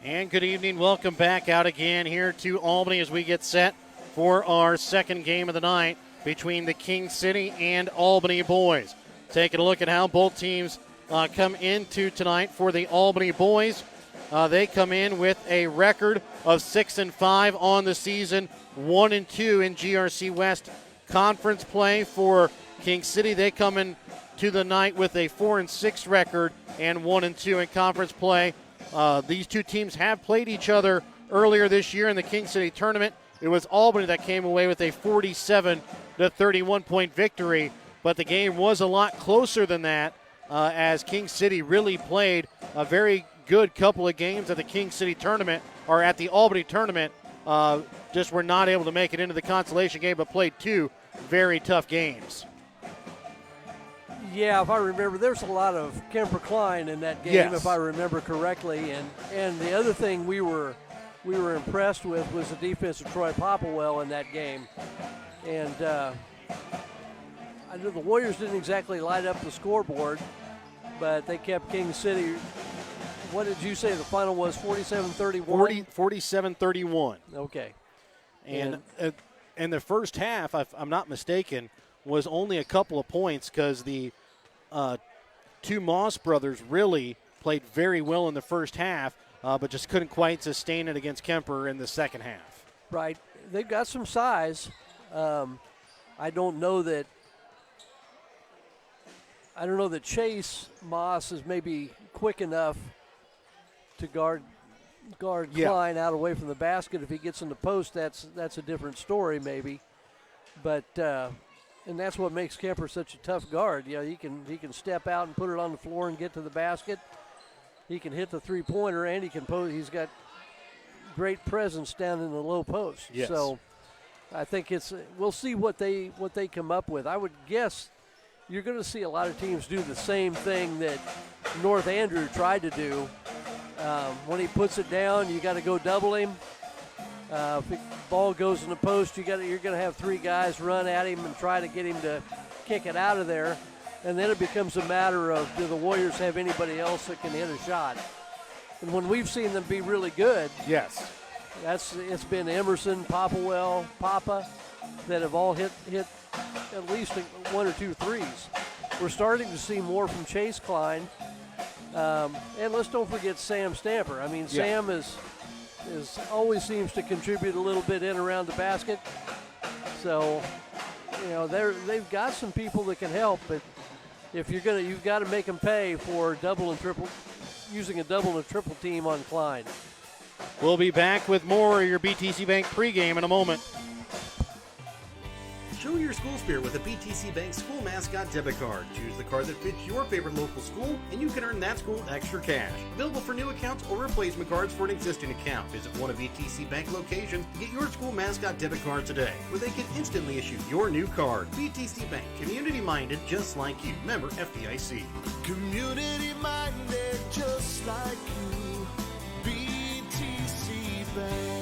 And good evening. Welcome back out again here to Albany as we get set for our second game of the night between the King City and Albany boys. Taking a look at how both teams come into tonight for the Albany boys. They come in with a record of 6-5 on the season, 1-2 in GRC West conference play. For King City, they come in to the night with a 4-6 record and 1-2 in conference play. These two teams have played each other earlier this year in the King City tournament. It was Albany that came away with a 47-31 point victory, but the game was a lot closer than that as King City really played a very good couple of games at the King City tournament, or at the Albany tournament. Just were not able to make it into the consolation game, but played two very tough games. Yeah, if I remember, there's a lot of Kemper Klein in that game, yes, if I remember correctly. And the other thing we were impressed with was the defense of Troy Popplewell in that game. And I know the Warriors didn't exactly light up the scoreboard, but they kept King City. What did you say the final was, 47-31? 47-31. Okay. And in the first half, if I'm not mistaken, was only a couple of points because the two Moss brothers really played very well in the first half, but just couldn't quite sustain it against Kemper in the second half. Right. They've got some size. I don't know that Chase Moss is maybe quick enough to guard Klein out away from the basket. If he gets in the post, that's a different story maybe. But and that's what makes Kemper such a tough guard. You know, he can step out and put it on the floor and get to the basket. He can hit the three-pointer, and he can post. He's got great presence down in the low post. Yes. So I think we'll see what they come up with. I would guess you're going to see a lot of teams do the same thing that North Andrew tried to do. When he puts it down, you got to go double him. If the ball goes in the post, you're going to have three guys run at him and try to get him to kick it out of there. And then it becomes a matter of, do the Warriors have anybody else that can hit a shot? And when we've seen them be really good, yes, it's been Emerson, Popplewell, Papa that have all hit at least one or two threes. We're starting to see more from Chase Klein. And let's don't forget Sam Stamper. I mean, Sam is always seems to contribute a little bit in around the basket. So, you know, they've got some people that can help, but if you've got to make them pay for using a double and triple team on Klein. We'll be back with more of your BTC Bank pregame in a moment. Show your school spirit with a BTC Bank school mascot debit card. Choose the card that fits your favorite local school, and you can earn that school extra cash. Available for new accounts or replacement cards for an existing account. Visit one of BTC Bank locations to get your school mascot debit card today, where they can instantly issue your new card. BTC Bank, community-minded just like you. Member FDIC. Community-minded just like you. BTC Bank.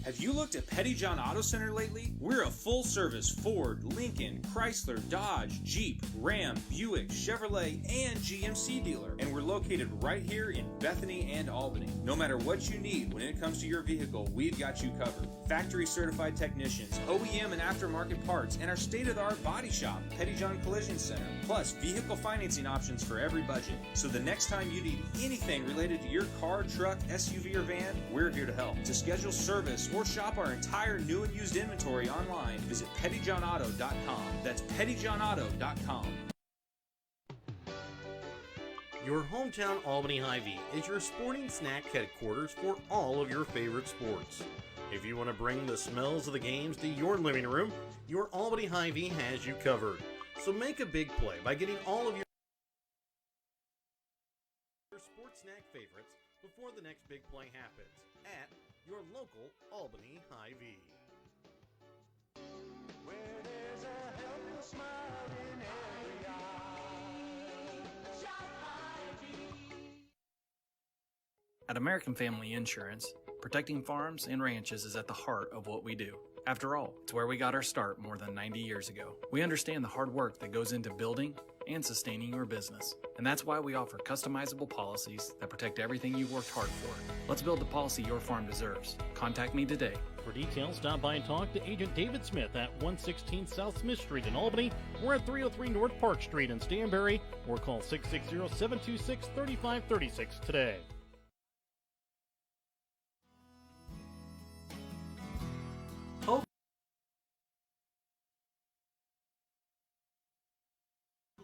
Have you looked at Petty John Auto Center lately? We're a full-service Ford, Lincoln, Chrysler, Dodge, Jeep, Ram, Buick, Chevrolet, and GMC dealer. And we're located right here in Bethany and Albany. No matter what you need when it comes to your vehicle, we've got you covered. Factory-certified technicians, OEM and aftermarket parts, and our state-of-the-art body shop, Petty John Collision Center. Plus, vehicle financing options for every budget. So the next time you need anything related to your car, truck, SUV, or van, we're here to help. To schedule service or shop our entire new and used inventory online, visit pettyjohnauto.com. That's pettyjohnauto.com. Your hometown Albany Hy-Vee is your sporting snack headquarters for all of your favorite sports. If you want to bring the smells of the games to your living room, your Albany Hy-Vee has you covered. So make a big play by getting all of your sports snack favorites before the next big play happens at your local Albany Hy-Vee. Where there's a helping smile in every eye. Shop Hy-Vee. At American Family Insurance, protecting farms and ranches is at the heart of what we do. After all, it's where we got our start more than 90 years ago. We understand the hard work that goes into building, and sustaining your business. And that's why we offer customizable policies that protect everything you've worked hard for. Let's build the policy your farm deserves. Contact me today. For details, stop by and talk to Agent David Smith at 116 South Smith Street in Albany, or at 303 North Park Street in Stanberry, or call 660-726-3536 today.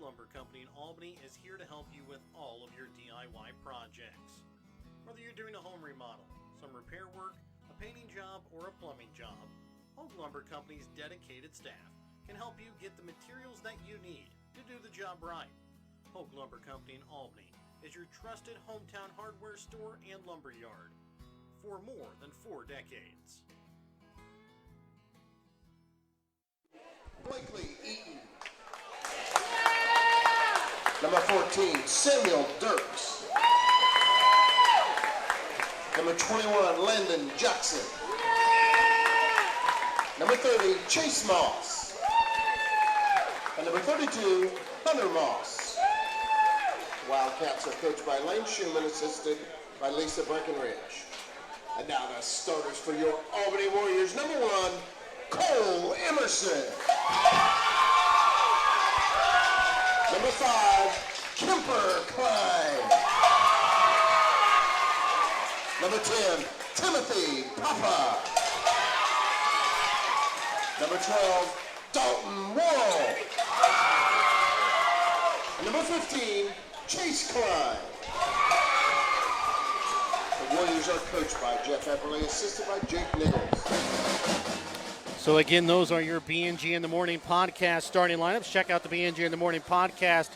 Lumber Company in Albany is here to help you with all of your DIY projects. Whether you're doing a home remodel, some repair work, a painting job, or a plumbing job, Hogue Lumber Company's dedicated staff can help you get the materials that you need to do the job right. Hogue Lumber Company in Albany is your trusted hometown hardware store and lumber yard for more than 4 decades. Blakely Eaton. Number 14, Samuel Dirks. Number 21, Landon Jackson. Number 30, Chase Moss. And number 32, Hunter Moss. Wildcats are coached by Lane Schumann, assisted by Lisa Breckenridge. And now the starters for your Albany Warriors. Number 1, Cole Emerson. Number 5, Kemper Klein. Number 10, Timothy Papa. Number 12, Dalton Worrell. And number 15, Chase Klein. The Warriors are coached by Jeff Epperly, assisted by Jake Nichols. So again, those are your B&G in the Morning podcast starting lineups. Check out the B&G in the Morning podcast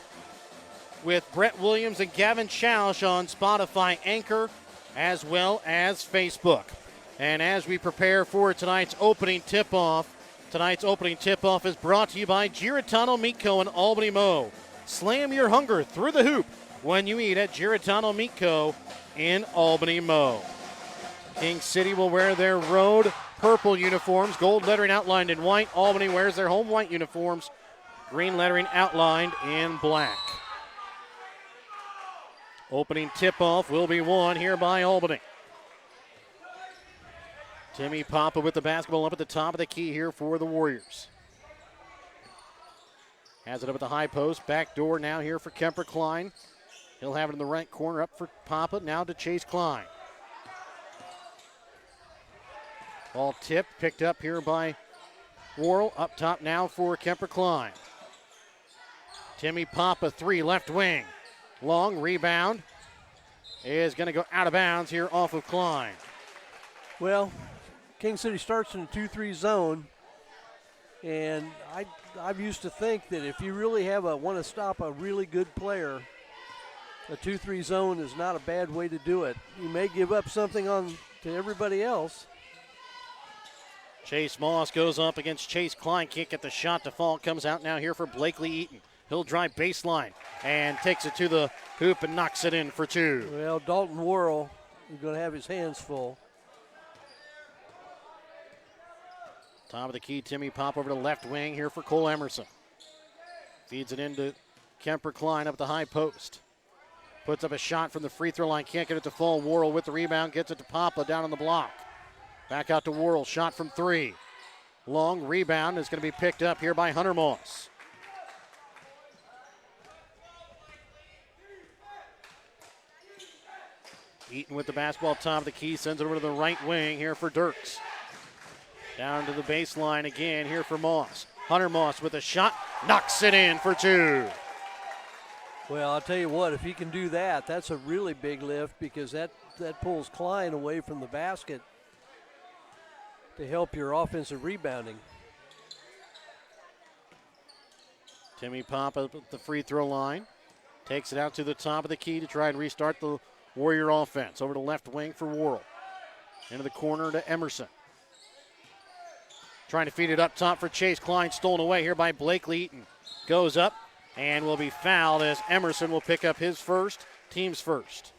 with Brett Williams and Gavin Schausch on Spotify, Anchor, as well as Facebook. And as we prepare for tonight's opening tip-off is brought to you by Giratano Meat Co. and Albany Mo. Slam your hunger through the hoop when you eat at Giratano Meat Co. in Albany Mo. King City will wear their road purple uniforms, gold lettering outlined in white. Albany wears their home white uniforms, green lettering outlined in black. Opening tip-off will be won here by Albany. Timmy Papa with the basketball up at the top of the key here for the Warriors. Has it up at the high post. Back door now here for Kemper Klein. He'll have it in the right corner up for Papa. Now to Chase Klein. Ball tipped, picked up here by Worrell. Up top now for Kemper Klein. Timmy Papa, 3, left wing. Long rebound is going to go out of bounds here off of Klein. Well, King City starts in a 2-3 zone, and I've used to think that if you really want to stop a really good player, a 2-3 zone is not a bad way to do it. You may give up something to everybody else. Chase Moss goes up against Chase Klein. Can't get the shot to fall. Comes out now here for Blakely Eaton. He'll drive baseline and takes it to the hoop and knocks it in for 2. Well, Dalton Worrell is going to have his hands full. Top of the key, Timmy Pop over to left wing here for Cole Emerson. Feeds it into Kemper Klein up at the high post. Puts up a shot from the free throw line. Can't get it to fall. Worrell with the rebound. Gets it to Papa down on the block. Back out to Worrell. Shot from 3. Long rebound is going to be picked up here by Hunter Moss. Eaton with the basketball top of the key. Sends it over to the right wing here for Dirks. Down to the baseline again here for Moss. Hunter Moss with a shot. Knocks it in for 2. Well, I'll tell you what, if he can do that, that's a really big lift because that pulls Klein away from the basket to help your offensive rebounding. Timmy Papa at the free throw line. Takes it out to the top of the key to try and restart the Warrior offense. Over to left wing for Worrell. Into the corner to Emerson. Trying to feed it up top for Chase Klein. Stolen away here by Blakely Eaton. Goes up and will be fouled as Emerson will pick up his first, team's first.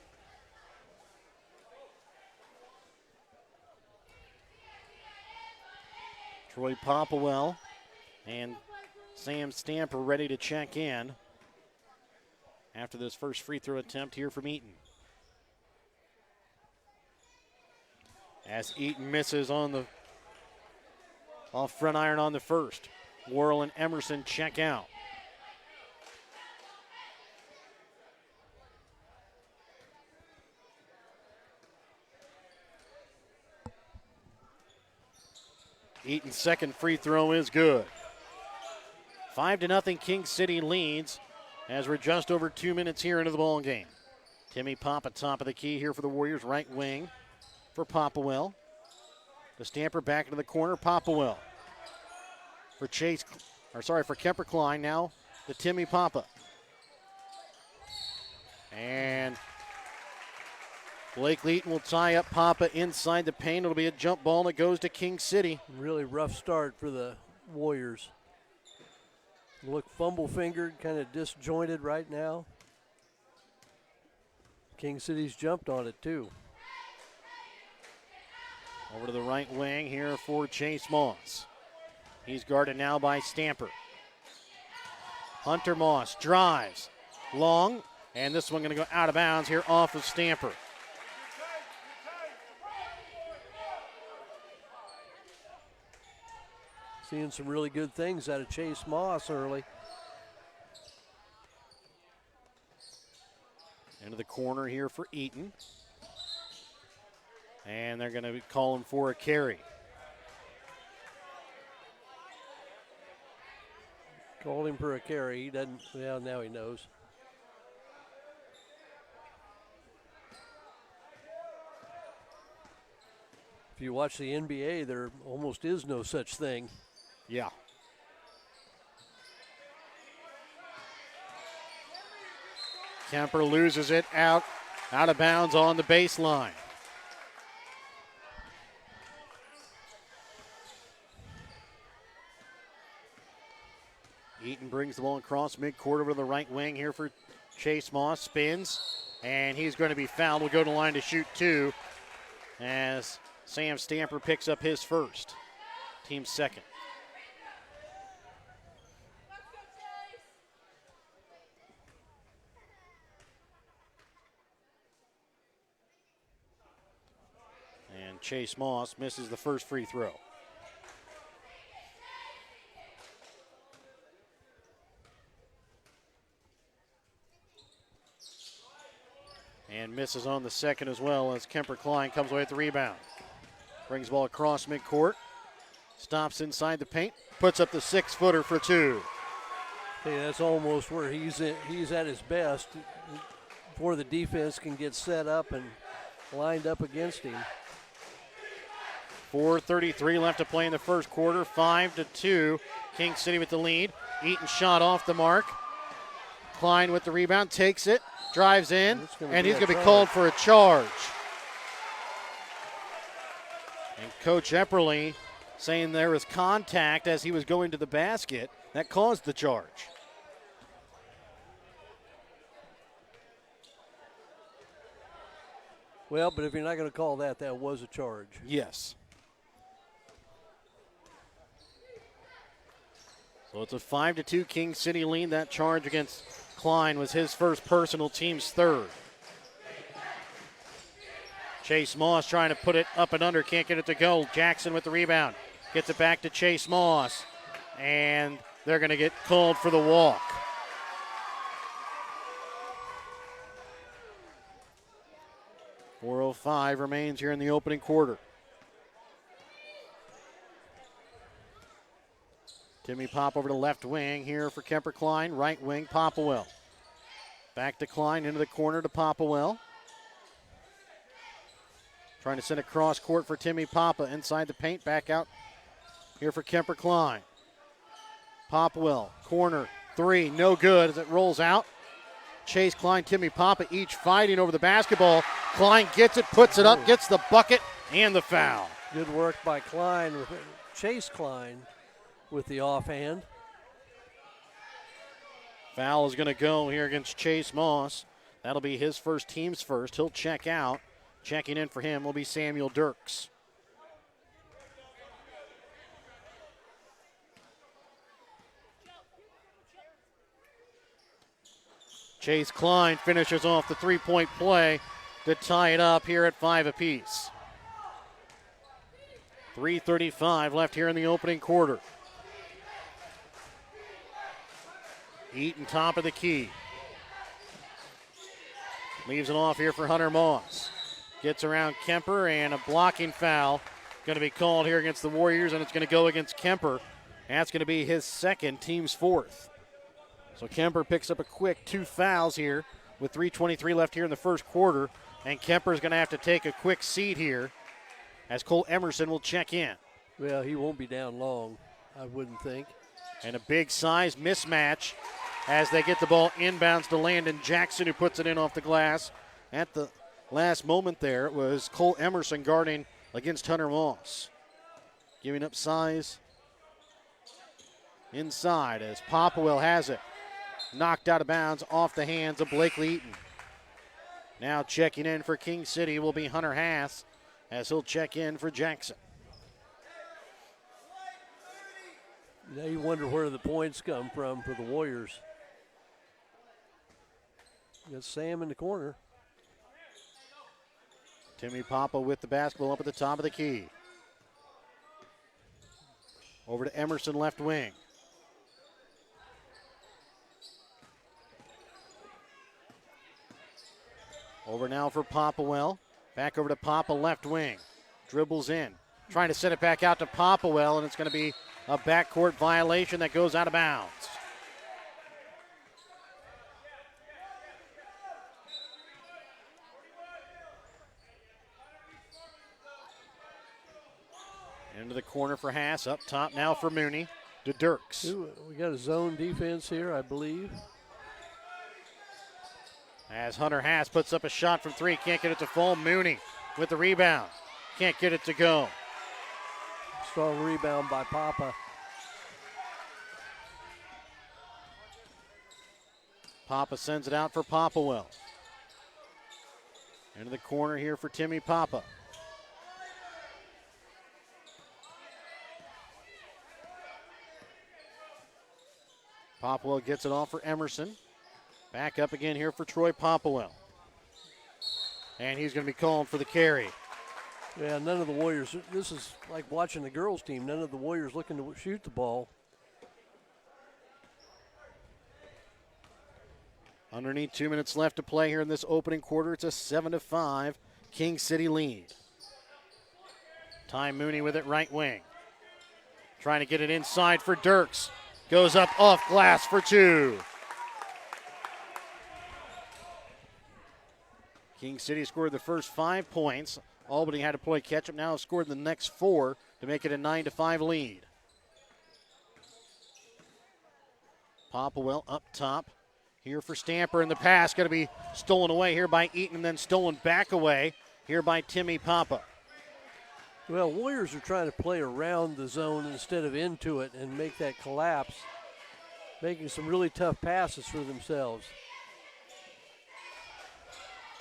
Troy Popplewell and Sam Stamper ready to check in. after this first free throw attempt here from Eaton. As Eaton misses on the off front iron on the first. Worrell and Emerson check out. Eaton's second free throw is good. 5-0 King City leads as we're just over 2 minutes here into the ball game. Timmy Papa top of the key here for the Warriors, right wing for Popplewell. The Stamper back into the corner, Popplewell. For Kemper Klein, now to Timmy Papa. And Blake Leeton will tie up Papa inside the paint. It'll be a jump ball that goes to King City. Really rough start for the Warriors. Look fumble-fingered, kind of disjointed right now. King City's jumped on it too. Over to the right wing here for Chase Moss. He's guarded now by Stamper. Hunter Moss drives long, and this one going to go out of bounds here off of Stamper. Seeing some really good things out of Chase Moss early. Into the corner here for Eaton. And they're going to call him for a carry. Called him for a carry. He doesn't, well, now he knows. If you watch the NBA, there almost is no such thing. Yeah. Kemper loses it out of bounds on the baseline. Eaton brings the ball across midcourt over to the right wing here for Chase Moss. Spins, and he's going to be fouled. Will go to the line to shoot two as Sam Stamper picks up his first. Team's second. And Chase Moss misses the first free throw. And misses on the second as well as Kemper Klein comes away with the rebound. Brings the ball across midcourt. Stops inside the paint. Puts up the 6-footer for two. Hey, that's almost where he's at his best before the defense can get set up and lined up against him. 4:33 left to play in the first quarter. 5-2. King City with the lead. Eaton shot off the mark. Klein with the rebound. Takes it. Drives in. And he's going to be called for a charge. And Coach Epperly saying there was contact as he was going to the basket. That caused the charge. Well, but if you're not going to call that, that was a charge. Yes. So it's a 5-2 King City lead. That charge against Klein was his first personal, team's third. Chase Moss trying to put it up and under, can't get it to go. Jackson with the rebound. Gets it back to Chase Moss. And they're going to get called for the walk. .405 remains here in the opening quarter. Timmy Pop over to left wing here for Kemper Klein. Right wing, Popplewell. Back to Klein, into the corner to Popplewell. Trying to send a cross court for Timmy Papa inside the paint. Back out here for Kemper Klein. Popplewell, corner, three, no good as it rolls out. Chase Klein, Timmy Papa, each fighting over the basketball. Klein gets it, puts it up, gets the bucket and the foul. Good work by Klein, Chase Klein with the offhand. Foul is going to go here against Chase Moss. That'll be his first, team's first. He'll check out. Checking in for him will be Samuel Dirks. Chase Klein finishes off the three-point play to tie it up here at 5 apiece. 3:35 left here in the opening quarter. Eaton top of the key. Leaves it off here for Hunter Moss. Gets around Kemper, and a blocking foul going to be called here against the Warriors, and it's going to go against Kemper. That's going to be his second, team's fourth. So Kemper picks up a quick 2 fouls here with 3:23 left here in the first quarter, and Kemper's going to have to take a quick seat here as Cole Emerson will check in. Well, he won't be down long, I wouldn't think. And a big size mismatch as they get the ball inbounds to Landon Jackson, who puts it in off the glass. At the last moment there, it was Cole Emerson guarding against Hunter Moss. Giving up size inside as Popwell has it. Knocked out of bounds off the hands of Blakely Eaton. Now checking in for King City will be Hunter Haas as he'll check in for Jackson. Now you wonder where the points come from for the Warriors. You got Sam in the corner. Timmy Papa with the basketball up at the top of the key. Over to Emerson, left wing. Over now for Popwell. Back over to Papa, left wing. Dribbles in. Trying to set it back out to Popwell, and it's going to be a backcourt violation that goes out of bounds. Into the corner for Haas. Up top now for Mooney. To Dirks. Ooh, we got a zone defense here, I believe. As Hunter Haas puts up a shot from 3. Can't get it to fall. Mooney with the rebound. Can't get it to go. Strong rebound by Papa. Papa sends it out for Popwell. Into the corner here for Timmy Papa. Popwell gets it off for Emerson. Back up again here for Troy Popwell. And he's going to be called for the carry. Yeah, none of the Warriors, this is like watching the girls team. None of the Warriors looking to shoot the ball. Underneath 2 minutes left to play here in this opening quarter. It's a 7-5 King City lead. Ty Mooney with it right wing. Trying to get it inside for Dirks. Goes up off glass for 2. King City scored the first 5 points. Albany had to play catch up. Now have scored the next 4 to make it a 9-5 lead. Popwell up top here for Stamper, and the pass going to be stolen away here by Eaton and then stolen back away here by Timmy Papa. Well, Warriors are trying to play around the zone instead of into it and make that collapse, making some really tough passes for themselves.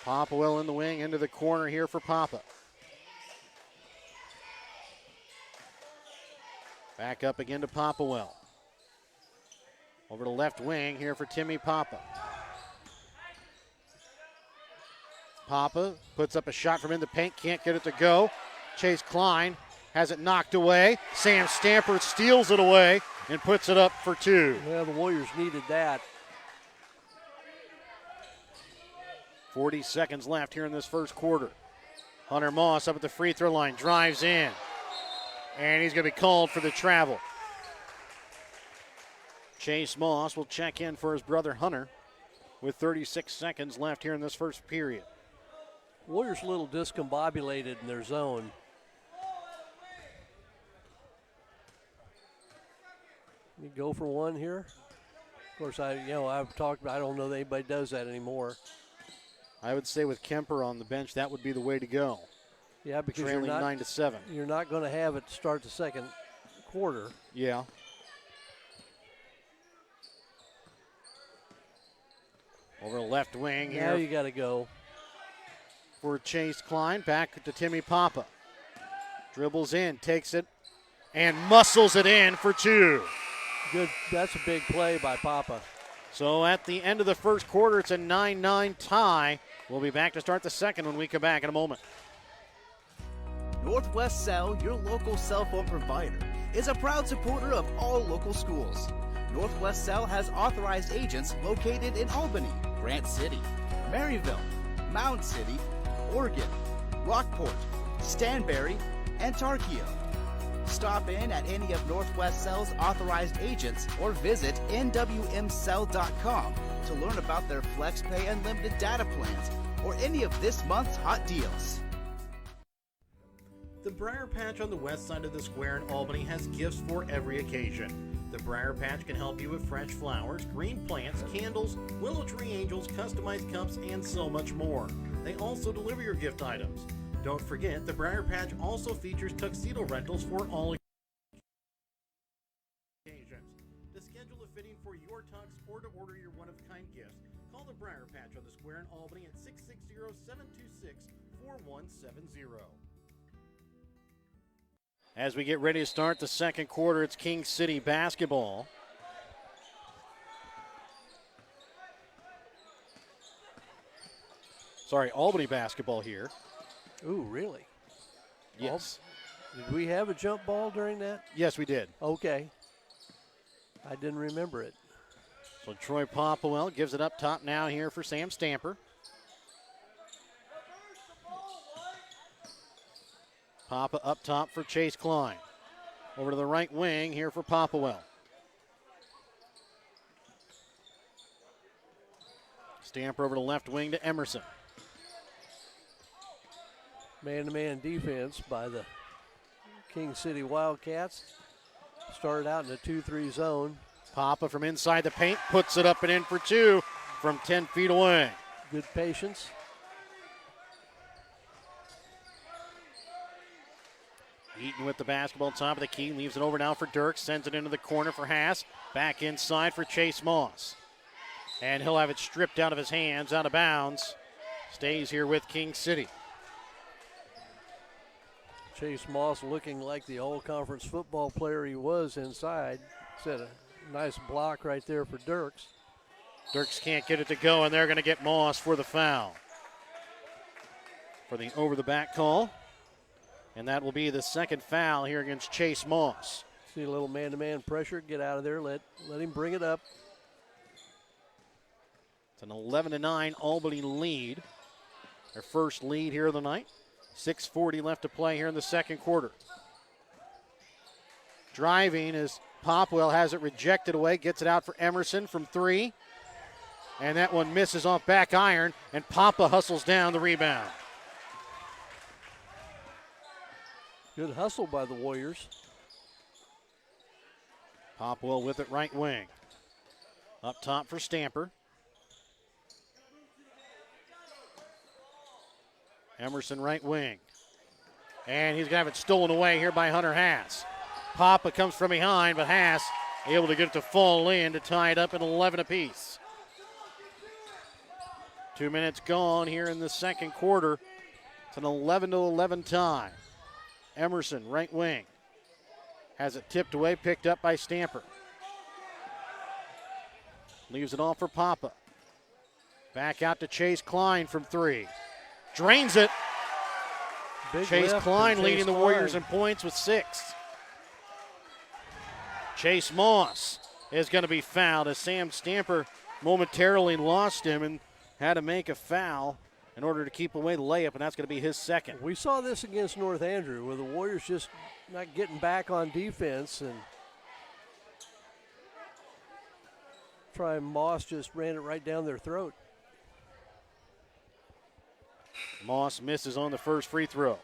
Popwell in the wing, into the corner here for Papa. Back up again to Popwell. Over to left wing here for Timmy Papa. Papa puts up a shot from in the paint, can't get it to go. Chase Klein has it knocked away. Sam Stamper steals it away and puts it up for 2. Well, the Warriors needed that. 40 seconds left here in this first quarter. Hunter Moss up at the free throw line, drives in. And he's going to be called for the travel. Chase Moss will check in for his brother Hunter with 36 seconds left here in this first period. Warriors a little discombobulated in their zone. You go for one here. Of course, I've talked about, I don't know that anybody does that anymore. I would say with Kemper on the bench, that would be the way to go. Yeah, because trailing you're not, 9-7. You're not going to have it start the second quarter. Yeah. Over left wing Now here you got to go. for Chase Klein. Back to Timmy Papa. Dribbles in, takes it, and muscles it in for 2. Good. That's a big play by Papa. So at the end of the first quarter, it's a 9-9 tie. We'll be back to start the second when we come back in a moment. Northwest Cell, your local cell phone provider, is a proud supporter of all local schools. Northwest Cell has authorized agents located in Albany, Grant City, Maryville, Mound City, Oregon, Rockport, Stanberry, and Tarkio. Stop in at any of Northwest Cell's authorized agents or visit nwmcell.com to learn about their FlexPay Unlimited data plans or any of this month's hot deals. The Briar Patch on the west side of the square in Albany has gifts for every occasion. The Briar Patch can help you with fresh flowers, green plants, candles, willow tree angels, customized cups, and so much more. They also deliver your gift items. Don't forget, the Briar Patch also features tuxedo rentals for all occasions. To schedule a fitting for your tux or to order your one-of-a-kind gifts, call the Briar Patch on the square in Albany at 660-726-4170. As we get ready to start the second quarter, it's King City basketball. Sorry, Albany basketball here. Ooh, really? Yes. Did we have a jump ball during that? Yes, we did. Okay. I didn't remember it. So Troy Popplewell gives it up top now here for Sam Stamper. Papa up top for Chase Klein. Over to the right wing here for Popplewell. Stamper over to left wing to Emerson. Man-to-man defense by the King City Wildcats. Started out in a 2-3 zone. Papa from inside the paint puts it up and in for two from 10 feet away. Good patience. Eaton with the basketball top of the key, leaves it over now for Dirk, sends it into the corner for Haas. Back inside for Chase Moss. And he'll have it stripped out of his hands, out of bounds. Stays here with King City. Chase Moss looking like the all-conference football player he was inside. Set a nice block right there for Dirks. Dirks can't get it to go, and they're going to get Moss for the foul. For the over-the-back call. And that will be the second foul here against Chase Moss. See a little man-to-man pressure. Get out of there. Let him bring it up. It's an 11-9 Albany lead. Their first lead here of the night. 6:40 left to play here in the second quarter. Driving as Popwell has it rejected away. Gets it out for Emerson from three. And that one misses off back iron. And Papa hustles down the rebound. Good hustle by the Warriors. Popwell with it right wing. Up top for Stamper. Emerson right wing. And he's going to have it stolen away here by Hunter Haas. Papa comes from behind, but Haas able to get it to fall in to tie it up at 11 apiece. 2 minutes gone here in the second quarter. It's an 11-11 tie. Emerson, right wing. Has it tipped away, picked up by Stamper. Leaves it off for Papa. Back out to Chase Klein from three. Drains it. Big Chase lift Klein from leading Chase the Klein. Warriors in points with 6. Chase Moss is going to be fouled as Sam Stamper momentarily lost him and had to make a foul in order to keep away the layup, and that's going to be his second. We saw this against North Andrew where the Warriors just not getting back on defense, and Moss just ran it right down their throat. Moss misses on the first free throw.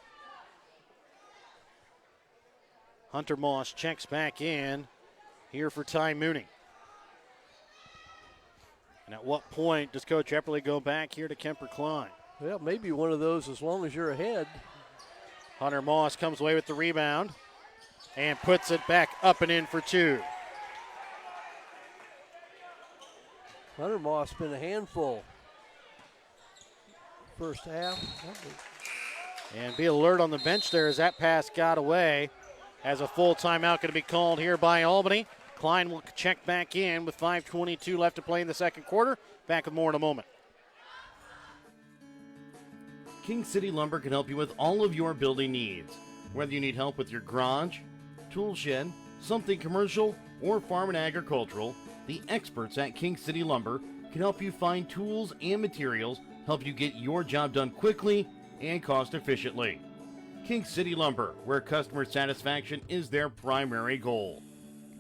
Hunter Moss checks back in here for Ty Mooney. And at what point does Coach Epperly go back here to Kemper Klein? Well, maybe one of those as long as you're ahead. Hunter Moss comes away with the rebound and puts it back up and in for two. Hunter Moss been a handful. First half. And be alert on the bench there as that pass got away. As a full timeout going to be called here by Albany. Klein will check back in with 5:22 left to play in the second quarter. Back with more in a moment. King City Lumber can help you with all of your building needs. Whether you need help with your garage, tool shed, something commercial, or farm and agricultural, the experts at King City Lumber can help you find tools and materials, help you get your job done quickly and cost efficiently. King City Lumber, where customer satisfaction is their primary goal.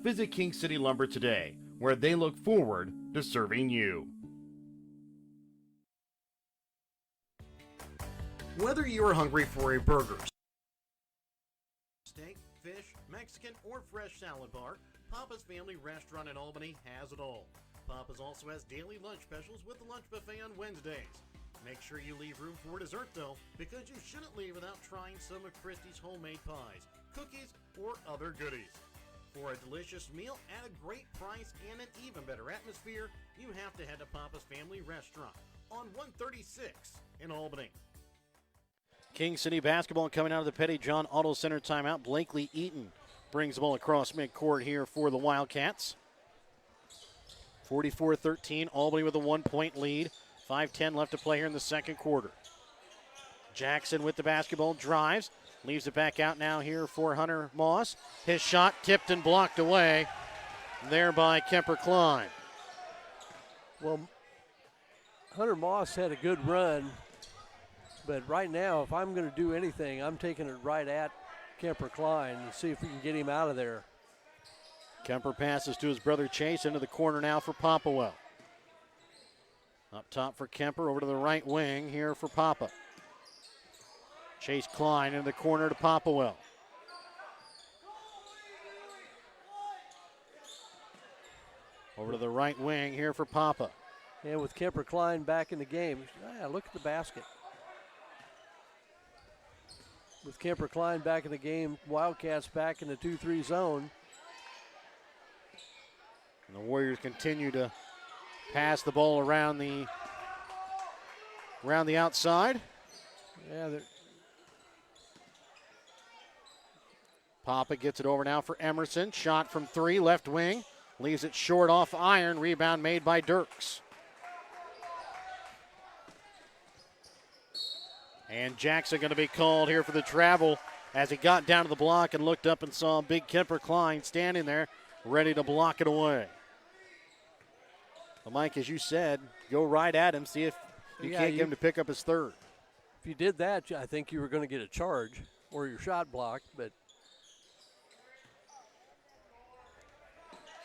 Visit King City Lumber today, where they look forward to serving you. Whether you're hungry for a burger, steak, fish, Mexican, or fresh salad bar, Papa's Family Restaurant in Albany has it all. Papa's also has daily lunch specials with the lunch buffet on Wednesdays. Make sure you leave room for dessert though, because you shouldn't leave without trying some of Christie's homemade pies, cookies, or other goodies. For a delicious meal at a great price and an even better atmosphere, you have to head to Papa's Family Restaurant on 136 in Albany. King City basketball coming out of the Petty John Auto Center timeout. Blakely Eaton brings the ball across midcourt here for the Wildcats. 44-13, Albany with a 1-point lead. 5:10 left to play here in the second quarter. Jackson with the basketball, drives, leaves it back out now here for Hunter Moss. His shot tipped and blocked away there by Kemper Klein. Well, Hunter Moss had a good run, but right now, if I'm going to do anything, I'm taking it right at Kemper Klein and see if we can get him out of there. Kemper passes to his brother Chase into the corner now for Popplewell. Up top for Kemper, over to the right wing here for Papa. Chase Klein in the corner to Popplewell. Over to the right wing here for Papa. And with Kemper Klein back in the game, look at the basket. With Kemper Klein back in the game, Wildcats back in the 2-3 zone. And the Warriors continue to pass the ball around the outside. Yeah, Papa gets it over now for Emerson. Shot from three, left wing. Leaves it short off iron. Rebound made by Dirks. And Jackson going to be called here for the travel as he got down to the block and looked up and saw big Kemper Klein standing there ready to block it away. Well, Mike, as you said, go right at him, see if you can't get him to pick up his third. If you did that, I think you were going to get a charge or your shot blocked, but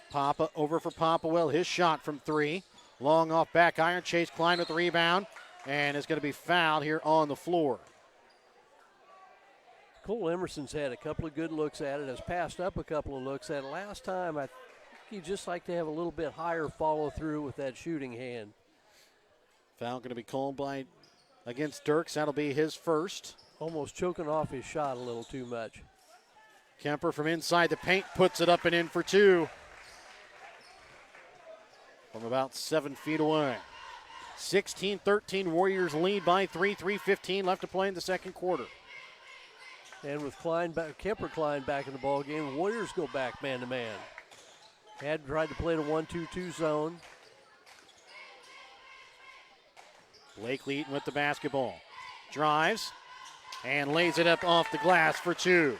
Papa over for Popplewell. His shot from three. Long off back iron. Chase Klein with the rebound. And is going to be fouled here on the floor. Cole Emerson's had a couple of good looks at it, has passed up a couple of looks at it. Last time, I think he'd just like to have a little bit higher follow through with that shooting hand. Foul going to be called against Dirks. That'll be his first. Almost choking off his shot a little too much. Kemper from inside the paint puts it up and in for two. From about 7 feet away. 16-13, Warriors lead by 3. 3:15 left to play in the second quarter. And with Kemper Klein back in the ball game, Warriors go back man-to-man. Had tried to play the 1-2-2 zone. Blakely Eaton with the basketball. Drives and lays it up off the glass for two.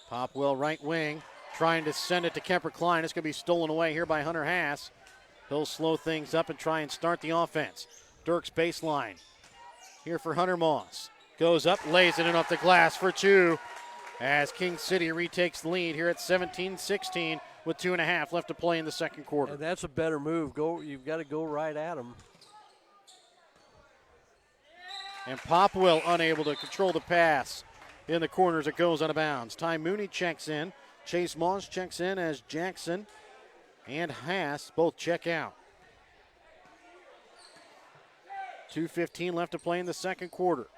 Popwell right wing, trying to send it to Kemper Klein. It's going to be stolen away here by Hunter Haas. He'll slow things up and try and start the offense. Dirks baseline here for Hunter Moss. Goes up, lays it in off the glass for two as King City retakes the lead here at 17-16 with 2.5 left to play in the second quarter. And that's a better move. You've got to go right at him. And Popwell unable to control the pass. In the corners, it goes out of bounds. Ty Mooney checks in. Chase Moss checks in as Jackson and Haas both check out. 2:15 left to play in the second quarter.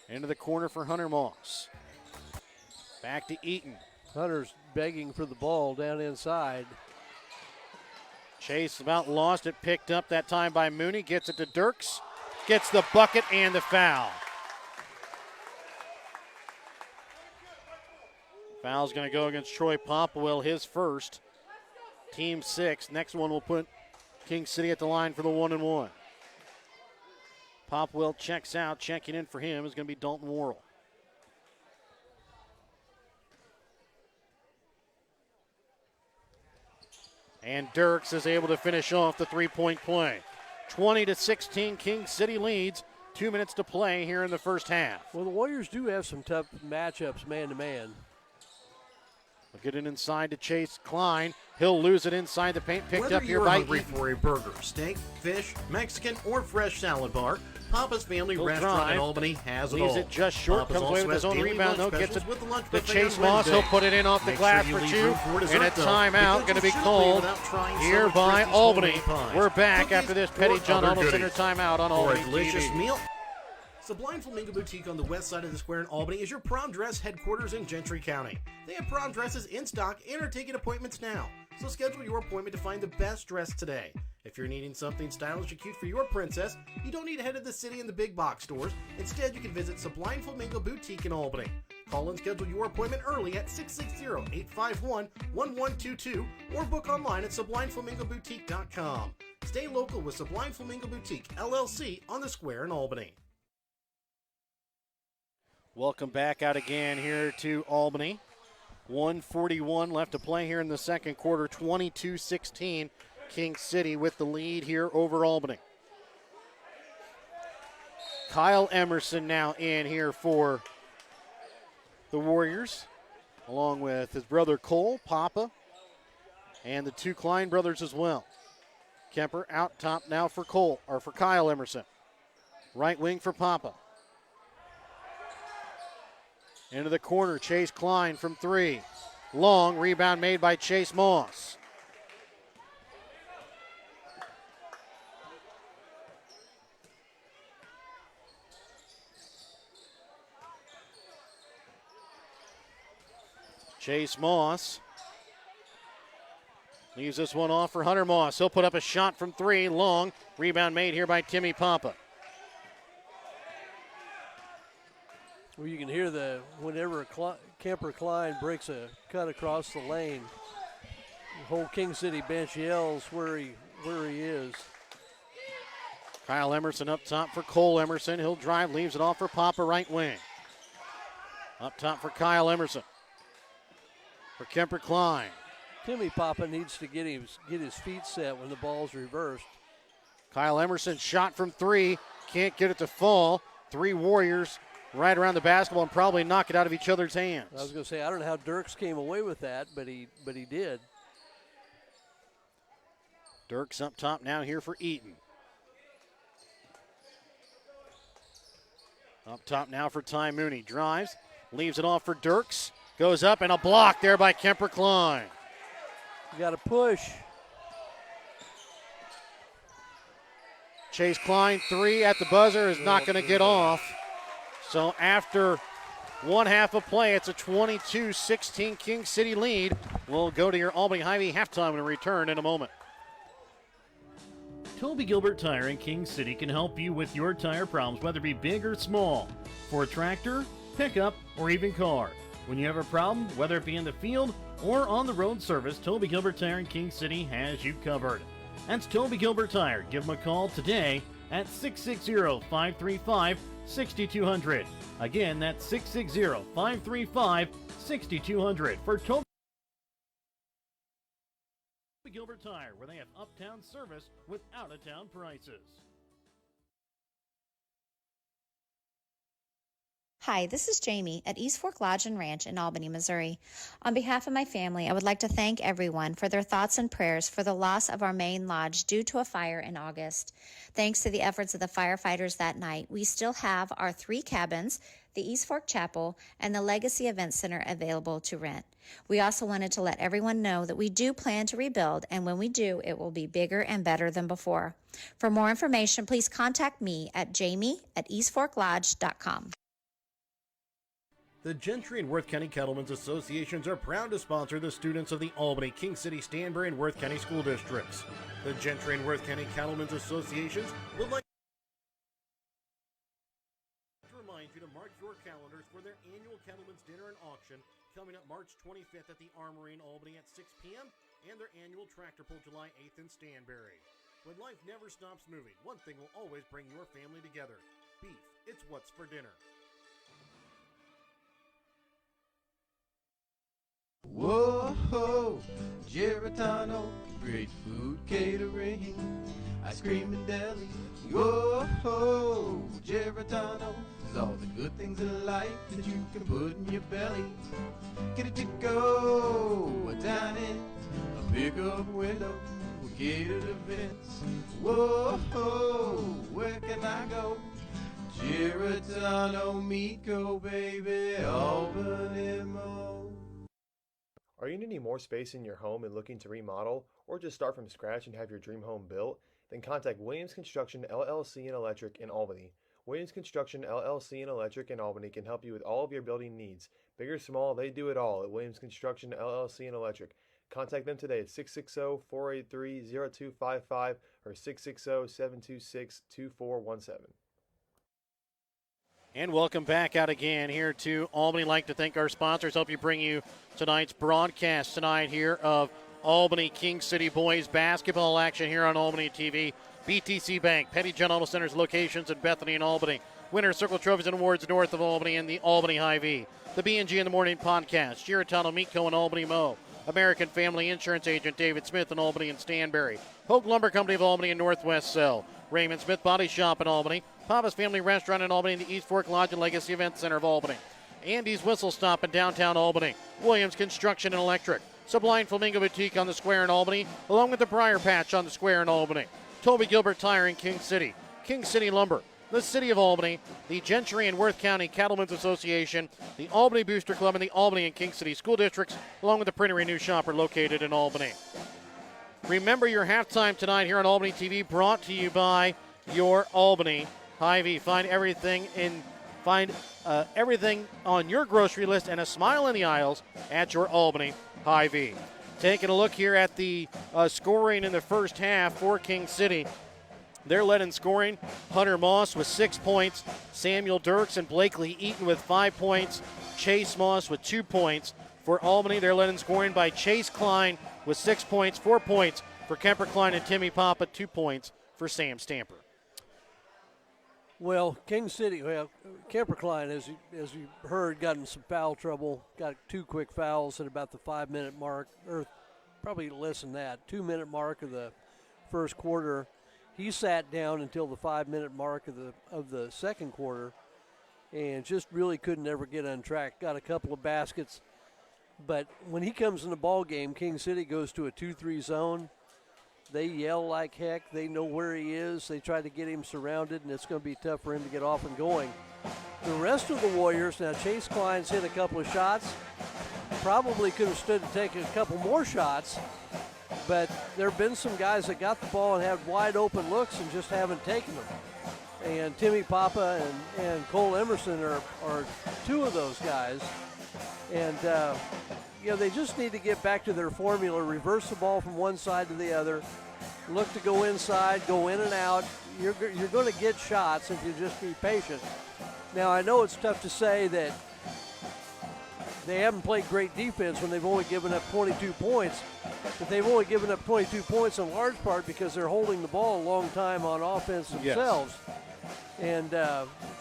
Into the corner for Hunter Moss. Back to Eaton. Hunter's begging for the ball down inside. Chase about lost it, picked up that time by Mooney. Gets it to Dirks. gets the bucket and the foul. Foul's going to go against Troy Popwell, his first. Team 6. Next one will put King City at the line for the 1-and-1. Popwell checks out. Checking in for him is going to be Dalton Worrell. And Dirks is able to finish off the three-point play. 20-16, King City leads. 2 minutes to play here in the first half. Well, the Warriors do have some tough matchups man-to-man. We'll get it inside to Chase Klein. He'll lose it inside the paint. Picked Whether up here you're by hungry Eaton. for a burger, steak, fish, Mexican, or fresh salad bar, Papa's Family He'll Restaurant drive. in Albany has it Leaves all. it just short. Papa's Comes away also with his has own daily rebound, though. lunch Gets it specials with the lunch to buffet Chase on Moss. Wednesday. He'll put it in off the Make glass sure for you two. leave room for dessert, And a though, timeout because going to be you shouldn't leave called without trying some here of by Christie's Albany. homemade pies, We're back cookies, after this or Petty John other Auto Center goodies. timeout on For Albany a delicious TV. meal. Sublime Flamingo Boutique on the west side of the square in Albany is your prom dress headquarters in Gentry County. They have prom dresses in stock and are taking appointments now. So schedule your appointment to find the best dress today. If you're needing something stylish and cute for your princess, you don't need to head to the city and the big box stores. Instead, you can visit Sublime Flamingo Boutique in Albany. Call and schedule your appointment early at 660-851-1122 or book online at sublimeflamingoboutique.com. Stay local with Sublime Flamingo Boutique, LLC, on the square in Albany. Welcome back out again here to Albany. 1:41 left to play here in the second quarter. 22-16, King City with the lead here over Albany. Kyle Emerson now in here for the Warriors, along with his brother Cole, Papa, and the two Klein brothers as well. Kemper out top now for Kyle Emerson. Right wing for Papa. Into the corner, Chase Klein from three. Long rebound made by Chase Moss. Chase Moss leaves this one off for Hunter Moss. He'll put up a shot from three. Long rebound made here by Timmy Papa. Well, you can hear whenever Kemper Klein breaks a cut across the lane, the whole King City bench yells where he is. Kyle Emerson up top for Cole Emerson. He'll drive, leaves it off for Papa, right wing. Up top for Kyle Emerson. For Kemper Klein. Timmy Papa needs to get his feet set when the ball's reversed. Kyle Emerson shot from three. Can't get it to fall. Three Warriors right around the basketball and probably knock it out of each other's hands. I was going to say, I don't know how Dirks came away with that, but he did. Dirks up top now here for Eaton. Up top now for Ty Mooney. Drives, leaves it off for Dirks. Goes up and a block there by Kemper Klein. You got to push. Chase Klein, three at the buzzer, is not going to get off. So after one half of play, it's a 22-16 King City lead. We'll go to your Albany Hy-Vee halftime and return in a moment. Toby Gilbert Tire in King City can help you with your tire problems, whether it be big or small, for a tractor, pickup, or even car. When you have a problem, whether it be in the field or on the road service, Toby Gilbert Tire in King City has you covered. That's Toby Gilbert Tire. Give them a call today at 660-535-6200. Again, that's 660-535-6200 for Toby Gilbert Tire, where they have uptown service with out-of-town prices. Hi, this is Jamie at East Fork Lodge and Ranch in Albany, Missouri. On behalf of my family, I would like to thank everyone for their thoughts and prayers for the loss of our main lodge due to a fire in August. Thanks to the efforts of the firefighters that night, we still have our 3 cabins, the East Fork Chapel, and the Legacy Event Center available to rent. We also wanted to let everyone know that we do plan to rebuild, and when we do, it will be bigger and better than before. For more information, please contact me at jamie@eastforklodge.com. The Gentry and Worth County Cattlemen's Associations are proud to sponsor the students of the Albany, King City, Stanbury, and Worth County School Districts. The Gentry and Worth County Cattlemen's Associations would like remind you to mark your calendars for their annual Cattlemen's Dinner and Auction coming up March 25th at the Armory in Albany at 6 p.m. and their annual Tractor Pull July 8th in Stanberry. When life never stops moving, one thing will always bring your family together. Beef. It's what's for dinner. Whoa, Geritano, great food catering, ice cream and deli. Whoa, Geritano is all the good things in life that you can put in your belly. Get it to go, a dine-in, a pickup window, catered events. Whoa, where can I go? Geritano Meat Co, baby, Albany Mo. Are you needing more space in your home and looking to remodel, or just start from scratch and have your dream home built? Then contact Williams Construction LLC and Electric in Albany. Williams Construction LLC and Electric in Albany can help you with all of your building needs. Big or small, they do it all at Williams Construction LLC and Electric. Contact them today at 660-483-0255 or 660-726-2417. And welcome back out again here to Albany. Like to thank our sponsors. Help you bring you tonight's broadcast tonight here of Albany King City boys basketball action here on Albany TV. BTC Bank, Petty John Auto Center's locations in Bethany and Albany. Winner Circle Trophies and Awards north of Albany and the Albany Hy-Vee. The B&G in the Morning podcast. Giratano Meat Co. and Albany Mo. American Family Insurance Agent David Smith in Albany and Stanberry. Hogue Lumber Company of Albany and Northwest Cell. Raymond Smith Body Shop in Albany. Papa's Family Restaurant in Albany and the East Fork Lodge and Legacy Event Center of Albany. Andy's Whistle Stop in downtown Albany. Williams Construction and Electric. Sublime Flamingo Boutique on the Square in Albany, along with the Briar Patch on the Square in Albany. Toby Gilbert Tire in King City. King City Lumber. The City of Albany, the Gentry and Worth County Cattlemen's Association, the Albany Booster Club, and the Albany and King City School Districts, along with the Printery New Shopper located in Albany. Remember your halftime tonight here on Albany TV, brought to you by your Albany Hy-Vee. Find everything on your grocery list and a smile in the aisles at your Albany Hy-Vee. Taking a look here at the scoring in the first half for King City. They're led in scoring. Hunter Moss with 6 points. Samuel Dirks and Blakely Eaton with 5 points. Chase Moss with 2 points. For Albany, they're led in scoring by Chase Klein with 6 points. 4 points for Kemper Klein and Timmy Papa. 2 points for Sam Stamper. Well, King City, Kemper Klein, as you heard, got in some foul trouble. Got 2 quick fouls at about the 5-minute mark, or probably less than that, 2-minute mark of the first quarter. He sat down until the 5-minute mark of the second quarter and just really couldn't ever get on track. Got a couple of baskets. But when he comes in the ball game, King City goes to a 2-3 zone. They yell like heck. They know where he is. They try to get him surrounded, and it's going to be tough for him to get off and going. The rest of the Warriors, now Chase Klein's hit a couple of shots. Probably could have stood to take a couple more shots. But there have been some guys that got the ball and had wide open looks and just haven't taken them. And Timmy Papa and Cole Emerson are 2 of those guys. And, they just need to get back to their formula, reverse the ball from one side to the other, look to go inside, go in and out. You're going to get shots if you just be patient. Now, I know it's tough to say that they haven't played great defense when they've only given up 22 points. But they've only given up 22 points in large part because they're holding the ball a long time on offense themselves. Yes. And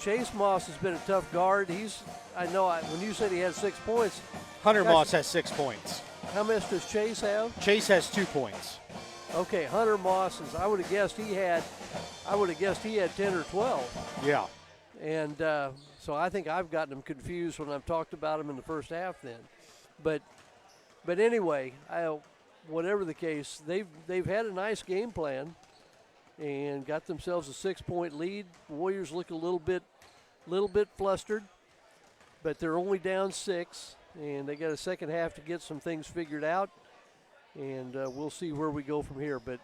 Chase Moss has been a tough guard. When you said he had 6 points. Hunter Moss has 6 points. How much does Chase have? Chase has 2 points. Okay, Hunter Moss is. I would have guessed he had 10 or 12. Yeah. And so I think I've gotten him confused when I've talked about him in the first half. Then, but anyway, whatever the case, they've had a nice game plan and got themselves a 6-point lead. Warriors look a little bit flustered, but they're only down 6, and they got a second half to get some things figured out, and we'll see where we go from here. But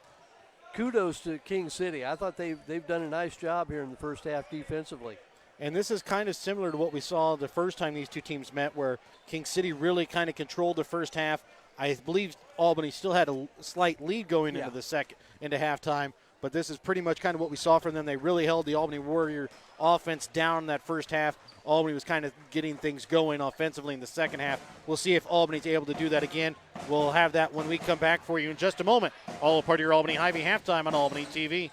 kudos to King City. I thought they've done a nice job here in the first half defensively. And this is kind of similar to what we saw the first time these two teams met, where King City really kind of controlled the first half. I believe Albany still had a slight lead going into halftime, but this is pretty much kind of what we saw from them. They really held the Albany Warrior offense down in that first half. Albany was kind of getting things going offensively in the second half. We'll see if Albany's able to do that again. We'll have that when we come back for you in just a moment. All a part of your Albany Hy-Vee halftime on Albany TV.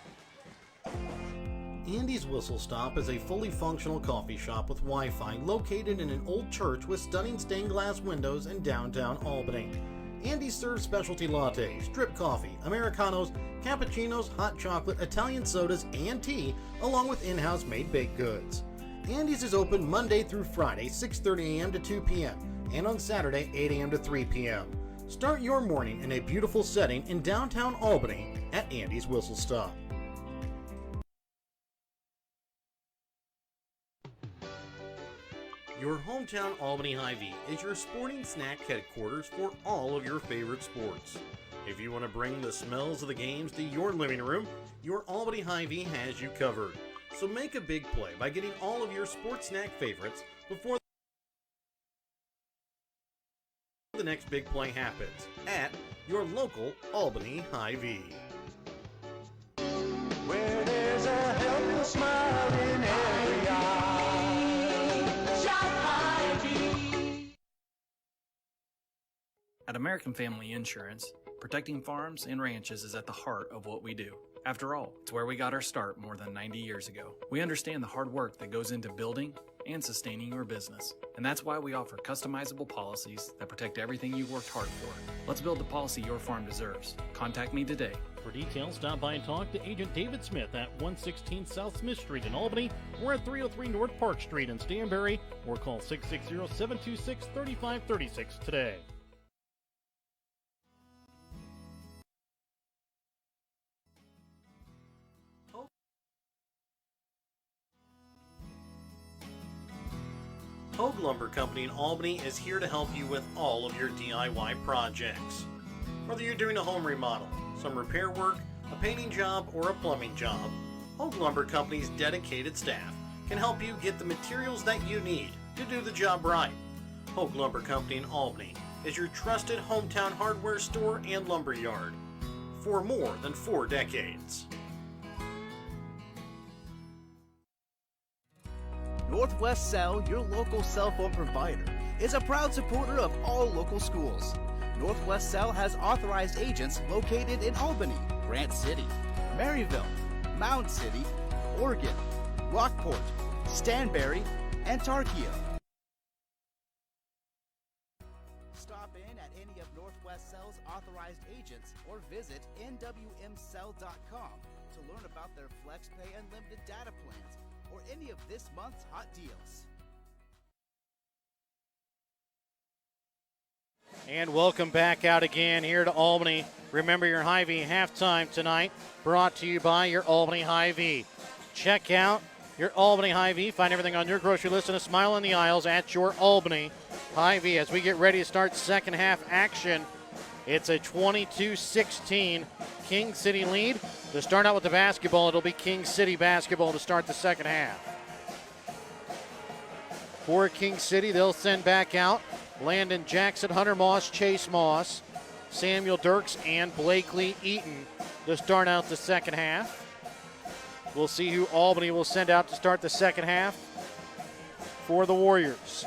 Andy's Whistle Stop is a fully functional coffee shop with Wi-Fi located in an old church with stunning stained glass windows in downtown Albany. Andy serves specialty lattes, drip coffee, Americanos, cappuccinos, hot chocolate, Italian sodas, and tea, along with in-house made baked goods. Andy's is open Monday through Friday, 6:30 a.m. to 2 p.m., and on Saturday, 8 a.m. to 3 p.m. Start your morning in a beautiful setting in downtown Albany at Andy's Whistle Stop. Your hometown Albany Hy-Vee is your sporting snack headquarters for all of your favorite sports. If you want to bring the smells of the games to your living room, your Albany Hy-Vee has you covered. So make a big play by getting all of your sports snack favorites before the next big play happens at your local Albany Hy-Vee. Where there's a helpful smile in every eye. Shop Hy-Vee. At American Family Insurance, protecting farms and ranches is at the heart of what we do. After all, it's where we got our start more than 90 years ago. We understand the hard work that goes into building and sustaining your business. And that's why we offer customizable policies that protect everything you've worked hard for. Let's build the policy your farm deserves. Contact me today. For details, stop by and talk to Agent David Smith at 116 South Smith Street in Albany or at 303 North Park Street in Stanberry, or call 660-726-3536 today. Hogue Lumber Company in Albany is here to help you with all of your DIY projects. Whether you're doing a home remodel, some repair work, a painting job, or a plumbing job, Hogue Lumber Company's dedicated staff can help you get the materials that you need to do the job right. Hogue Lumber Company in Albany is your trusted hometown hardware store and lumber yard for more than 4 decades. Northwest Cell, your local cell phone provider, is a proud supporter of all local schools. Northwest Cell has authorized agents located in Albany, Grant City, Maryville, Mound City, Oregon, Rockport, Stanberry, and Tarkio. Stop in at any of Northwest Cell's authorized agents or visit nwmcell.com to learn about their FlexPay unlimited data plans or any of this month's hot deals. And welcome back out again here to Albany. Remember your Hy-Vee halftime tonight, brought to you by your Albany Hy-Vee. Check out your Albany Hy-Vee. Find everything on your grocery list and a smile in the aisles at your Albany Hy-Vee. As we get ready to start second half action, it's a 22-16 King City lead. To start out with the basketball, it'll be King City basketball to start the second half. For King City, they'll send back out Landon Jackson, Hunter Moss, Chase Moss, Samuel Dirks, and Blakely Eaton to start out the second half. We'll see who Albany will send out to start the second half for the Warriors.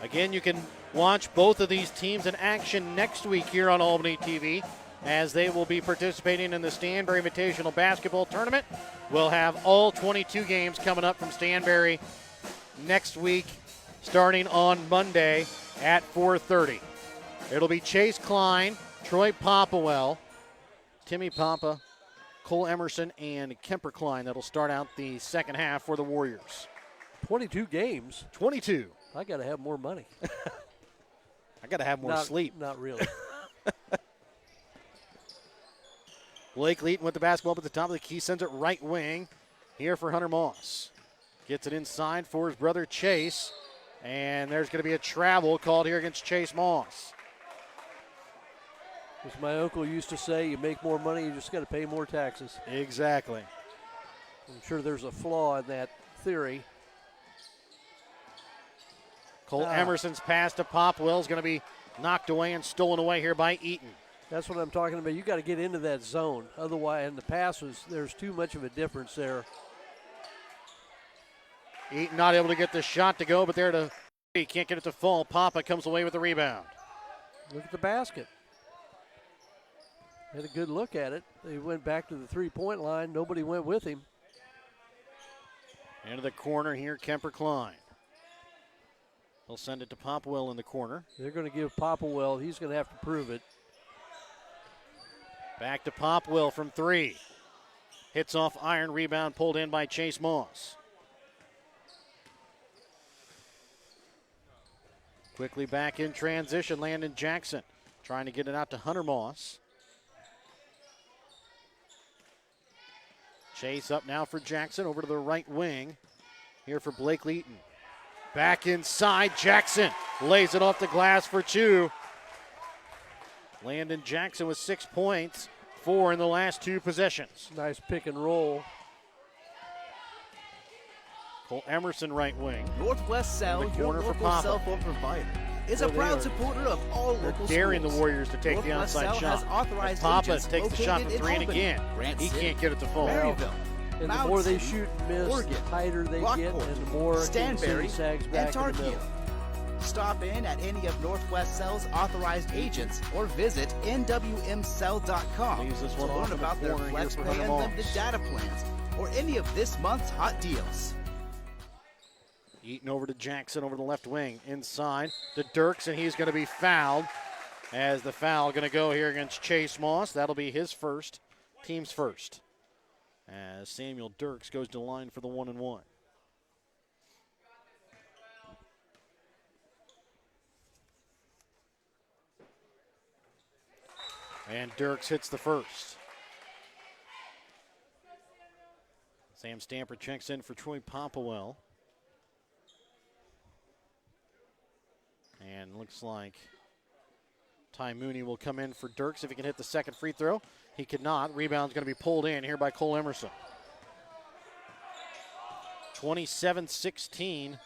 Again, you can watch both of these teams in action next week here on Albany TV as they will be participating in the Stanberry Invitational Basketball Tournament. We'll have all 22 games coming up from Stanberry next week, starting on Monday at 4:30. It'll be Chase Klein, Troy Popplewell, Timmy Papa, Cole Emerson, and Kemper Klein that'll start out the second half for the Warriors. 22 games. 22. I got to have more money. I got to have more sleep. Not really. Blake Leaton with the basketball up at the top of the key, sends it right wing here for Hunter Moss. Gets it inside for his brother Chase, and there's going to be a travel called here against Chase Moss. As my uncle used to say, you make more money, you just got to pay more taxes. Exactly. I'm sure there's a flaw in that theory. Cole Emerson's pass to Popwell is going to be Knocked away and stolen away here by Eaton. That's what I'm talking about. You got to get into that zone. Otherwise, in the passes, there's too much of a difference there. Eaton not able to get the shot to go, but there to he can't get it to fall. Papa comes away with the rebound. Look at the basket. Had a good look at it. He went back to the three-point line. Nobody went with him. Into the corner here, Kemper Klein. He'll send it to Popwell in the corner. They're going to give Popwell, he's going to have to prove it. Back to Popwell from three. Hits off iron, rebound pulled in by Chase Moss. Quickly back in transition, Landon Jackson trying to get it out to Hunter Moss. Chase up now for Jackson, over to the right wing. Here for Blake Leaton. Back inside, Jackson lays it off the glass for two. Landon Jackson with 6 points, 4 in the last 2 possessions. Nice pick and roll. Cole Emerson right wing. Northwest Cell, your corner for local Papa. cell phone provider, is a proud supporter of all local Daring the schools. Warriors to take Northwest the onside Cell shot. has authorized Papa agents takes the shot from located in 3 and Albany, again. Grant He City, can't get it to fall. Maryville, And the Mound more they City, shoot and miss, Oregon, the tighter they get, Rockport, and the more King City Stanberry, sags and back in the Tarkio. middle. Stop in at any of Northwest Cell's authorized agents or visit nwmcell.com Leaves this to one off learn in the about their corner here flex for pay Hunter and Moss. limited data plans or any of this month's hot deals. Eaton over to Jackson over the left wing. Inside to Dirks, and he's going to be fouled. As the foul going to go here against Chase Moss. That'll be his first, team's first. As Samuel Dirks goes to the line for the 1-and-1. And Dirks hits the first. Sam Stamper checks in for Troy Popwell. And looks like Ty Mooney will come in for Dirks if he can hit the second free throw. He could not. Rebound's going to be pulled in here by Cole Emerson. 27-16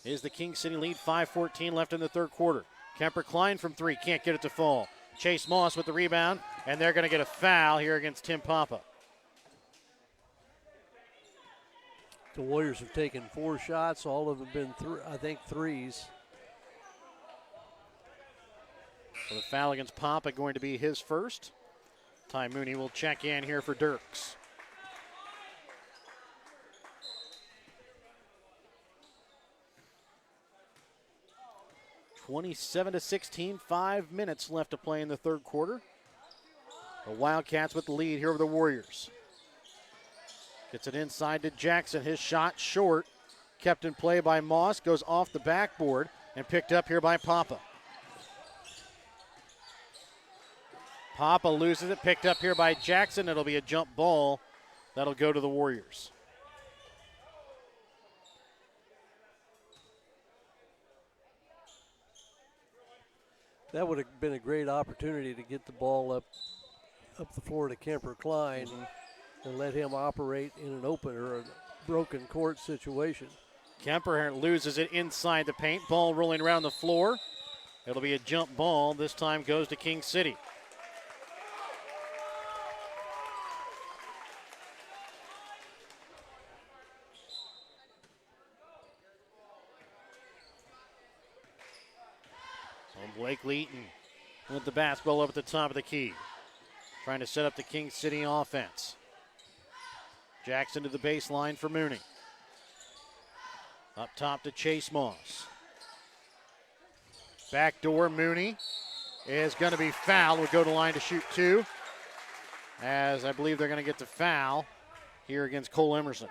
is the King City lead. 5:14 left in the third quarter. Kemper Klein from three. Can't get it to fall. Chase Moss with the rebound, and they're going to get a foul here against Tim Papa. The Warriors have taken 4 shots. All of them been, I think, threes. So the foul against Papa going to be his first. Ty Mooney will check in here for Dirks. (27-16), 5 minutes left to play in the third quarter. The Wildcats with the lead here over the Warriors. Gets it inside to Jackson. His shot short. Kept in play by Moss. Goes off the backboard and picked up here by Papa. Papa loses it. Picked up here by Jackson. It'll be a jump ball. That'll go to the Warriors. That would have been a great opportunity to get the ball up the floor to Kemper Klein and let him operate in an open or a broken court situation. Kemper loses it inside the paint. Ball rolling around the floor. It'll be a jump ball. This time goes to King City. So Blake Leaton with the basketball up at the top of the key. Trying to set up the King City offense. Jackson to the baseline for Mooney. Up top to Chase Moss. Backdoor Mooney is going to be fouled. Would go to line to shoot 2. As I believe they're going to get the foul here against Cole Emerson.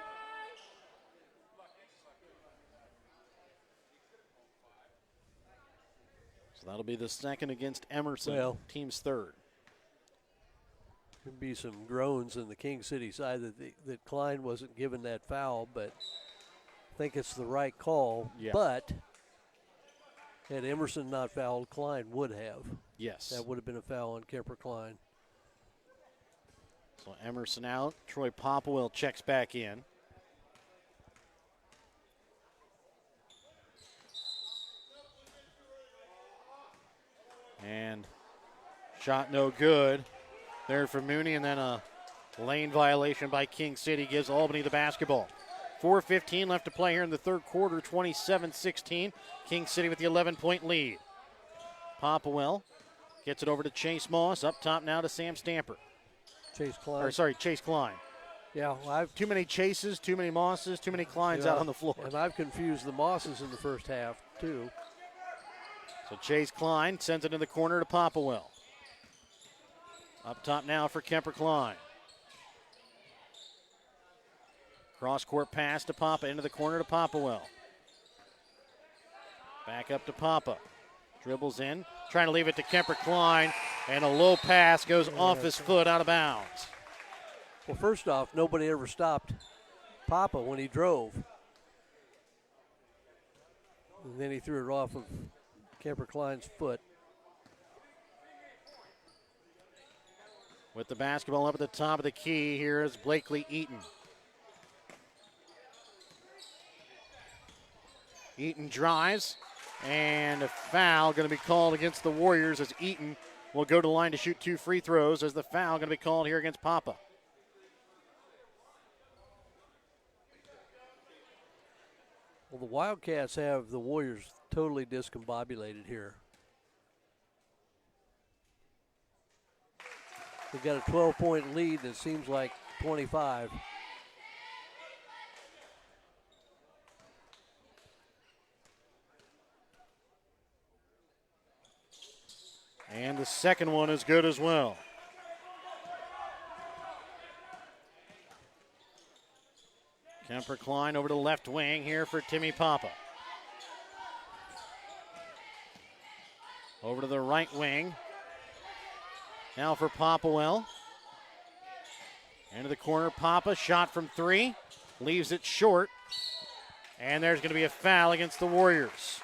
So that'll be the second against Emerson, Well, team's third. There'd be some groans in the King City side that Klein wasn't given that foul, but I think it's the right call. Yeah. But had Emerson not fouled, Klein would have. Yes. That would have been a foul on Kemper Klein. So Emerson out. Troy Popwell checks back in. And shot no good there for Mooney, and then a lane violation by King City gives Albany the basketball. 4:15 left to play here in the third quarter, 27-16. King City with the 11-point lead. Popwell gets it over to Chase Moss. Up top now to Sam Stamper. Chase Klein. Chase Klein. Yeah, well, too many Chases, too many Mosses, too many Kleins out on the floor. And I've confused the Mosses in the first half, too. So Chase Klein sends it in the corner to Popwell. Up top now for Kemper Klein. Cross-court pass to Papa, into the corner to Popwell. Back up to Papa. Dribbles in, trying to leave it to Kemper Klein, and a low pass goes off his foot out of bounds. Well, first off, nobody ever stopped Papa when he drove. And then he threw it off of Kemper Klein's foot. With the basketball up at the top of the key, here is Blakely Eaton. Eaton drives, and a foul going to be called against the Warriors as Eaton will go to the line to shoot 2 free throws as the foul going to be called here against Papa. Well, the Wildcats have the Warriors totally discombobulated here. They've got a 12-point lead that seems like 25. And the second one is good as well. Kemper Klein over to the left wing here for Timmy Papa. Over to the right wing. Now for Popwell. Into the corner, Papa, shot from 3. Leaves it short. And there's going to be a foul against the Warriors.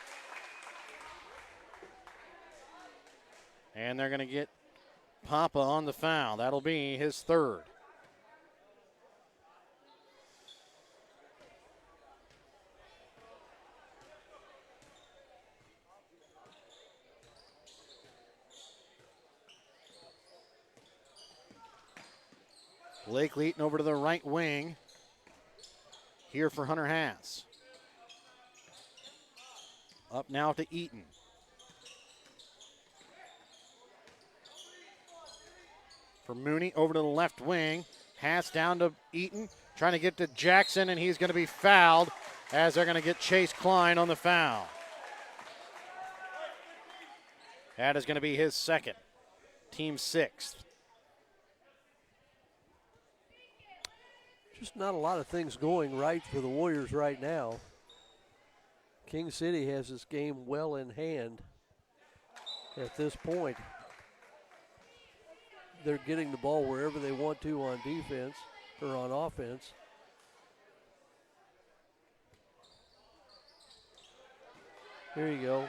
And they're going to get Papa on the foul. That'll be his third. Blake Eaton over to the right wing. Here for Hunter Haas. Up now to Eaton. For Mooney over to the left wing. Haas down to Eaton. Trying to get to Jackson, and he's going to be fouled as they're going to get Chase Klein on the foul. That is going to be his second. Team 6th. Just not a lot of things going right for the Warriors right now. King City has this game well in hand at this point. They're getting the ball wherever they want to on defense or on offense. Here you go.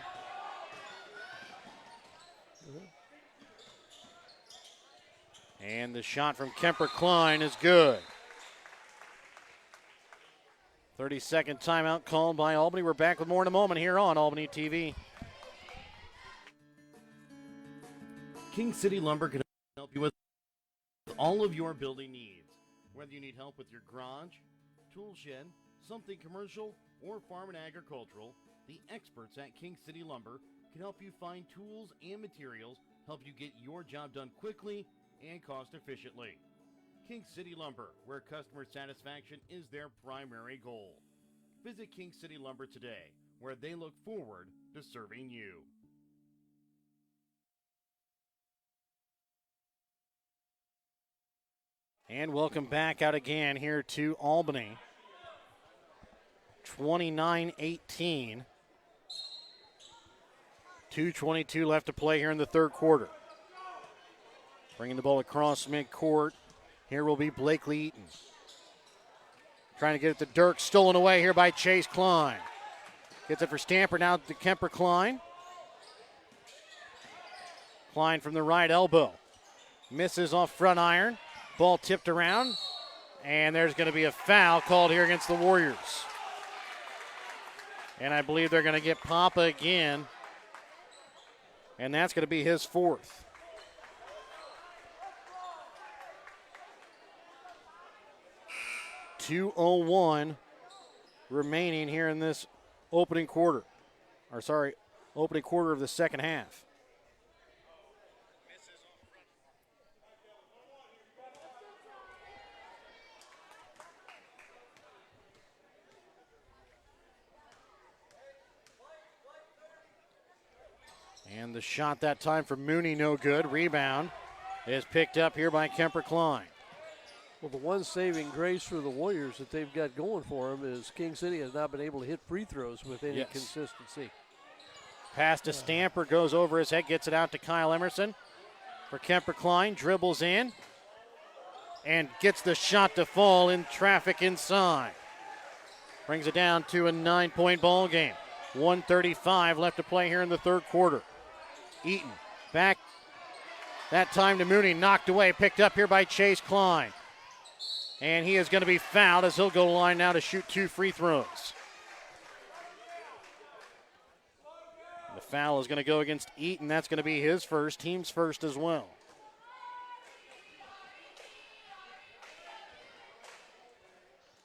And the shot from Kemper Klein is good. 30-second timeout called by Albany. We're back with more in a moment here on Albany TV. King City Lumber can help you with all of your building needs. Whether you need help with your garage, tool shed, something commercial, or farm and agricultural, the experts at King City Lumber can help you find tools and materials, help you get your job done quickly and cost efficiently. King City Lumber, where customer satisfaction is their primary goal. Visit King City Lumber today, where they look forward to serving you. And welcome back out again here to Albany. 29-18. 2:22 left to play here in the third quarter. Bringing the ball across midcourt. Here will be Blakely Eaton. Trying to get it to Dirk. Stolen away here by Chase Klein. Gets it for Stamper. Now to Kemper Klein. Klein from the right elbow. Misses off front iron. Ball tipped around. And there's going to be a foul called here against the Warriors. And I believe they're going to get Papa again and that's going to be his fourth. .201 remaining here in this opening quarter. Opening quarter of the second half. And the shot that time from Mooney, no good. Rebound is picked up here by Kemper Klein. Well, the one saving grace for the Warriors that they've got going for them is King City has not been able to hit free throws with any consistency. Pass to Stamper, goes over his head, gets it out to Kyle Emerson. For Kemper Klein, dribbles in and gets the shot to fall in traffic inside. Brings it down to a 9-point ball game. 1:35 left to play here in the third quarter. Eaton back that time to Mooney, knocked away, picked up here by Chase Klein. And he is going to be fouled as he'll go to the line now to shoot 2 free throws. The foul is going to go against Eaton. That's going to be his first, team's first as well.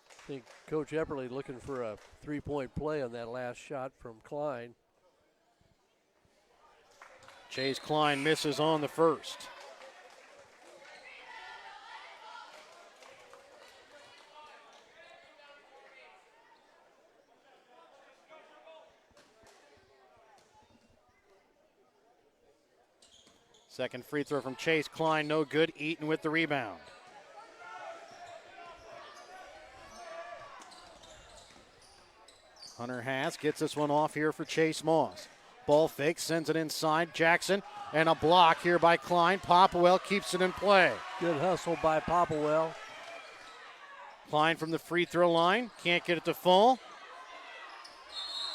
I think Coach Epperly looking for a three-point play on that last shot from Klein. Chase Klein misses on the first. Second free throw from Chase Klein, no good. Eaton with the rebound. Hunter Haas gets this one off here for Chase Moss. Ball fake, sends it inside. Jackson, and a block here by Klein. Popwell keeps it in play. Good hustle by Popwell. Klein from the free throw line, can't get it to fall.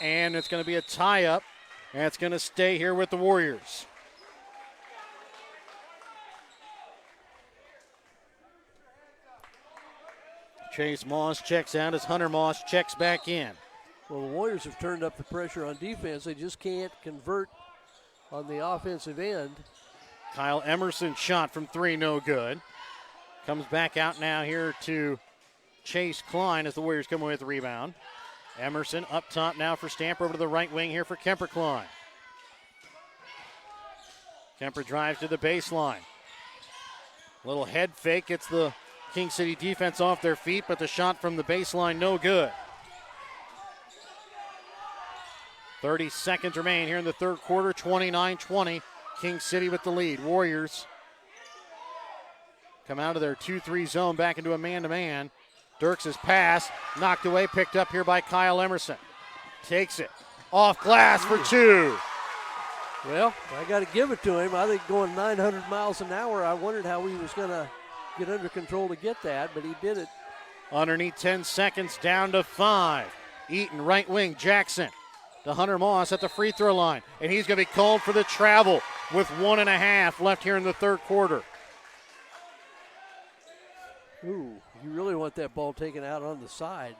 And it's going to be a tie-up, and it's going to stay here with the Warriors. Chase Moss checks out as Hunter Moss checks back in. Well, the Warriors have turned up the pressure on defense. They just can't convert on the offensive end. Kyle Emerson shot from 3, no good. Comes back out now here to Chase Klein as the Warriors come away with the rebound. Emerson up top now for Stamper, over to the right wing here for Kemper Klein. Kemper drives to the baseline. Little head fake, gets the King City defense off their feet, but the shot from the baseline, no good. 30 seconds remain here in the third quarter, 29-20. King City with the lead. Warriors come out of their 2-3 zone back into a man-to-man. Dirks' pass knocked away, picked up here by Kyle Emerson. Takes it off glass for 2. Well, I got to give it to him. I think going 900 miles an hour, I wondered how he was going to get under control to get that, but he did it. Underneath 10 seconds, down to 5. Eaton, right wing, Jackson to Hunter Moss at the free throw line, and he's going to be called for the travel with 1.5 left here in the third quarter. Ooh, you really want that ball taken out on the side.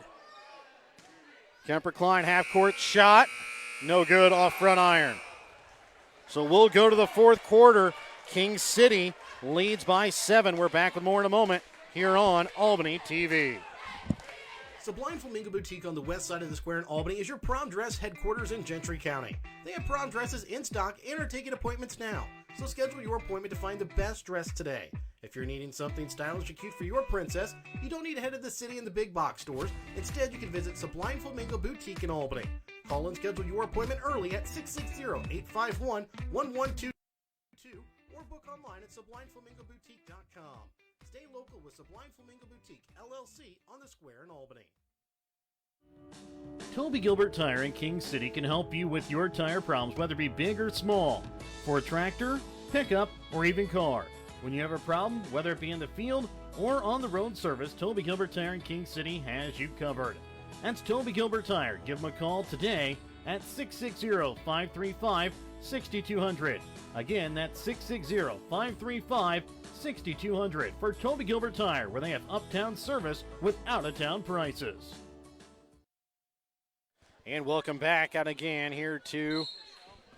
Kemper Klein, half-court shot, no good, off front iron. So we'll go to the fourth quarter. King City leads by 7. We're back with more in a moment here on Albany TV. Sublime Flamingo Boutique on the west side of the square in Albany is your prom dress headquarters in Gentry County. They have prom dresses in stock and are taking appointments now. So schedule your appointment to find the best dress today. If you're needing something stylish and cute for your princess, you don't need to head to the city and the big box stores. Instead, you can visit Sublime Flamingo Boutique in Albany. Call and schedule your appointment early at 660-851-1122 or book online at sublimeflamingoboutique.com. Stay local with Sublime Flamingo Boutique, LLC, on the square in Albany. Toby Gilbert Tire in King City can help you with your tire problems, whether it be big or small, for a tractor, pickup, or even car. When you have a problem, whether it be in the field or on the road service, Toby Gilbert Tire in King City has you covered. That's Toby Gilbert Tire. Give them a call today at 660-535-6200. Again, that's 660-535-6200 for Toby Gilbert Tire, where they have uptown service with out-of-town prices. And welcome back out again here to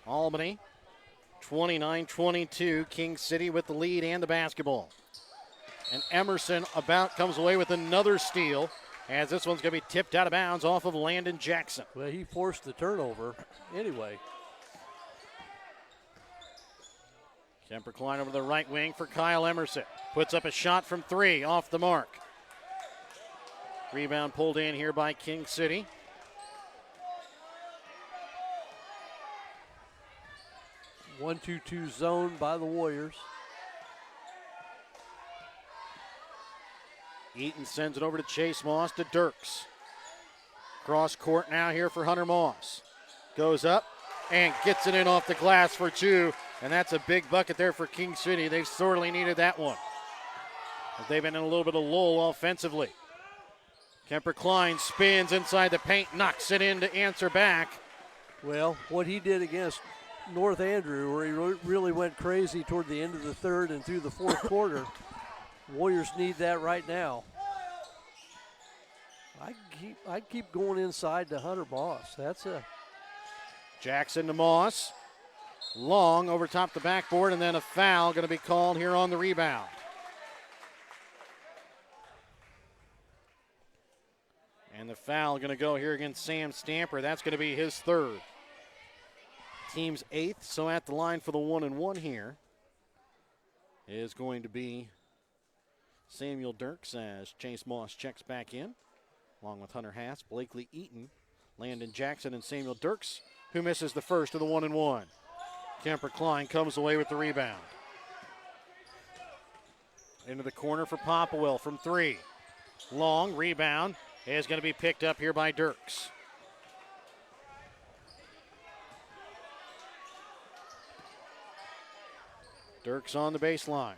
Albany. 29-22, King City with the lead and the basketball. And Emerson comes away with another steal, as this one's going to be tipped out of bounds off of Landon Jackson. Well, he forced the turnover anyway. Kemper Klein over the right wing for Kyle Emerson. Puts up a shot from 3 off the mark. Rebound pulled in here by King City. 1-2-2 zone by the Warriors. Eaton sends it over to Chase Moss to Dirks. Cross court now here for Hunter Moss. Goes up and gets it in off the glass for 2. And that's a big bucket there for King City. They've sorely needed that one. But they've been in a little bit of lull offensively. Kemper Klein spins inside the paint, knocks it in to answer back. Well, what he did against North Andrew, where he really went crazy toward the end of the third and through the fourth quarter, Warriors need that right now. I keep going inside to Hunter Moss. That's a Jackson to Moss. Long over top the backboard, and then a foul going to be called here on the rebound. And the foul going to go here against Sam Stamper. That's going to be his 3rd. Team's 8th, so at the line for the 1-and-1 here is going to be Samuel Dirks as Chase Moss checks back in, along with Hunter Haas, Blakely Eaton, Landon Jackson, and Samuel Dirks, who misses the first of the 1-and-1. Kemper Klein comes away with the rebound. Into the corner for Popplewell from 3. Long rebound is going to be picked up here by Dirks. Dirks on the baseline.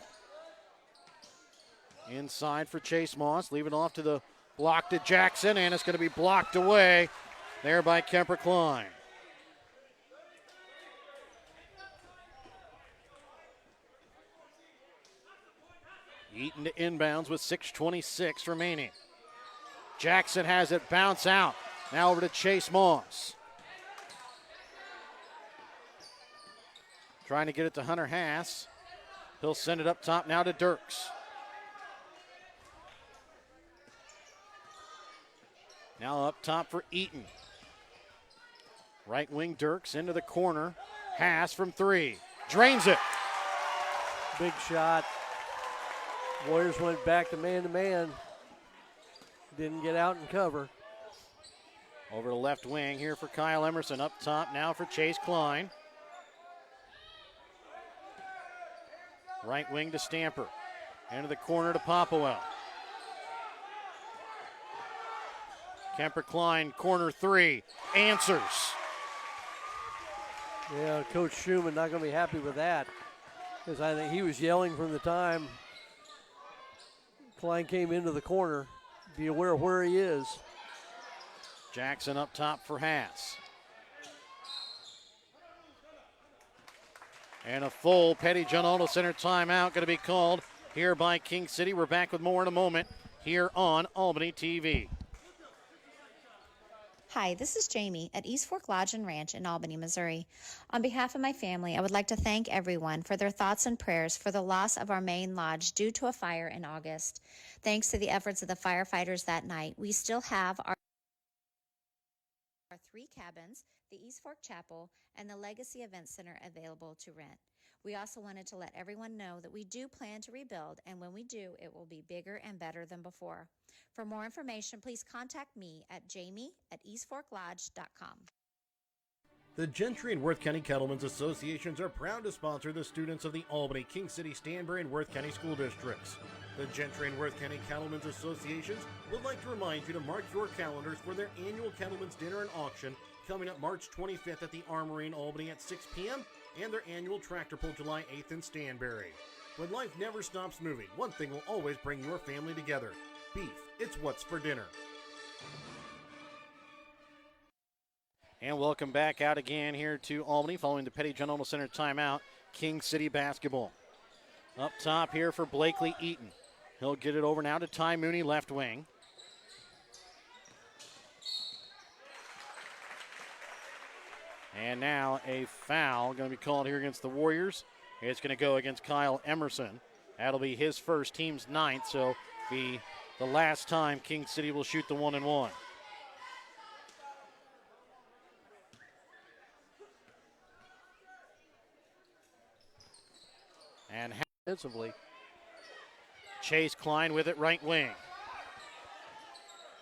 Inside for Chase Moss, leave it off to the block to Jackson, and it's going to be blocked away there by Kemper Klein. Eaton to inbounds with 6:26 remaining. Jackson has it bounce out. Now over to Chase Moss. Trying to get it to Hunter Haas. He'll send it up top now to Dirks. Now up top for Eaton. Right wing Dirks into the corner. Haas from 3. Drains it. big shot. Warriors went back to man. Didn't get out and cover. Over to left wing here for Kyle Emerson. Up top now for Chase Klein. Right wing to Stamper. Into the corner to Popplewell. Kemper Klein, corner 3, answers. Yeah, Coach Schumann not going to be happy with that, because I think he was yelling from the time Klein came into the corner. Be aware of where he is. Jackson up top for Haas. And a full Petty John Auto Center timeout going to be called here by King City. We're back with more in a moment here on Albany TV. Hi, this is Jamie at East Fork Lodge and Ranch in Albany, Missouri. On behalf of my family, I would like to thank everyone for their thoughts and prayers for the loss of our main lodge due to a fire in August. Thanks to the efforts of the firefighters that night, we still have our 3 cabins, the East Fork Chapel, and the Legacy Event Center available to rent. We also wanted to let everyone know that we do plan to rebuild, and when we do, it will be bigger and better than before. For more information, please contact me at jamie@eastforklodge.com. The Gentry and Worth County Cattlemen's Associations are proud to sponsor the students of the Albany, King City, Stanbury, and Worth County school districts. The Gentry and Worth County Cattlemen's Associations would like to remind you to mark your calendars for their annual Cattlemen's Dinner and Auction coming up March 25th at the Armory in Albany at 6 p.m. and their annual Tractor Pull July 8th in Stanbury. When life never stops moving, one thing will always bring your family together: beef. It's what's for dinner. And welcome back out again here to Albany following the Petty John Auto Center timeout. King City basketball. Up top here for Blakely Eaton. He'll get it over now to Ty Mooney, left wing. And now a foul going to be called here against the Warriors. It's going to go against Kyle Emerson. That'll be his first, team's ninth, so be the last time King City will shoot the 1-and-1. And defensively. Chase Klein with it, right wing.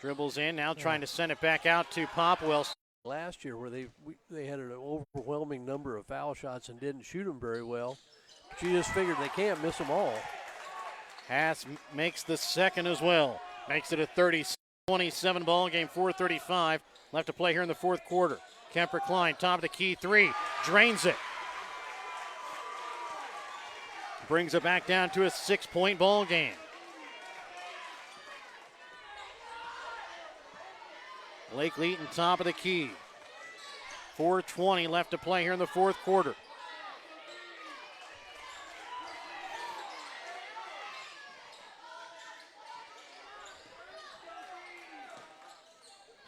Dribbles in, now trying to send it back out to Popwell. Last year where they had an overwhelming number of foul shots and didn't shoot them very well. But you just figured they can't miss them all. Haas makes the second as well. Makes it a 30-27 ball game, 4:35 left to play here in the fourth quarter. Kemper Klein, top of the key, three, drains it. Brings it back down to a 6-point ball game. Blake Leeton, top of the key. 4:20 left to play here in the fourth quarter.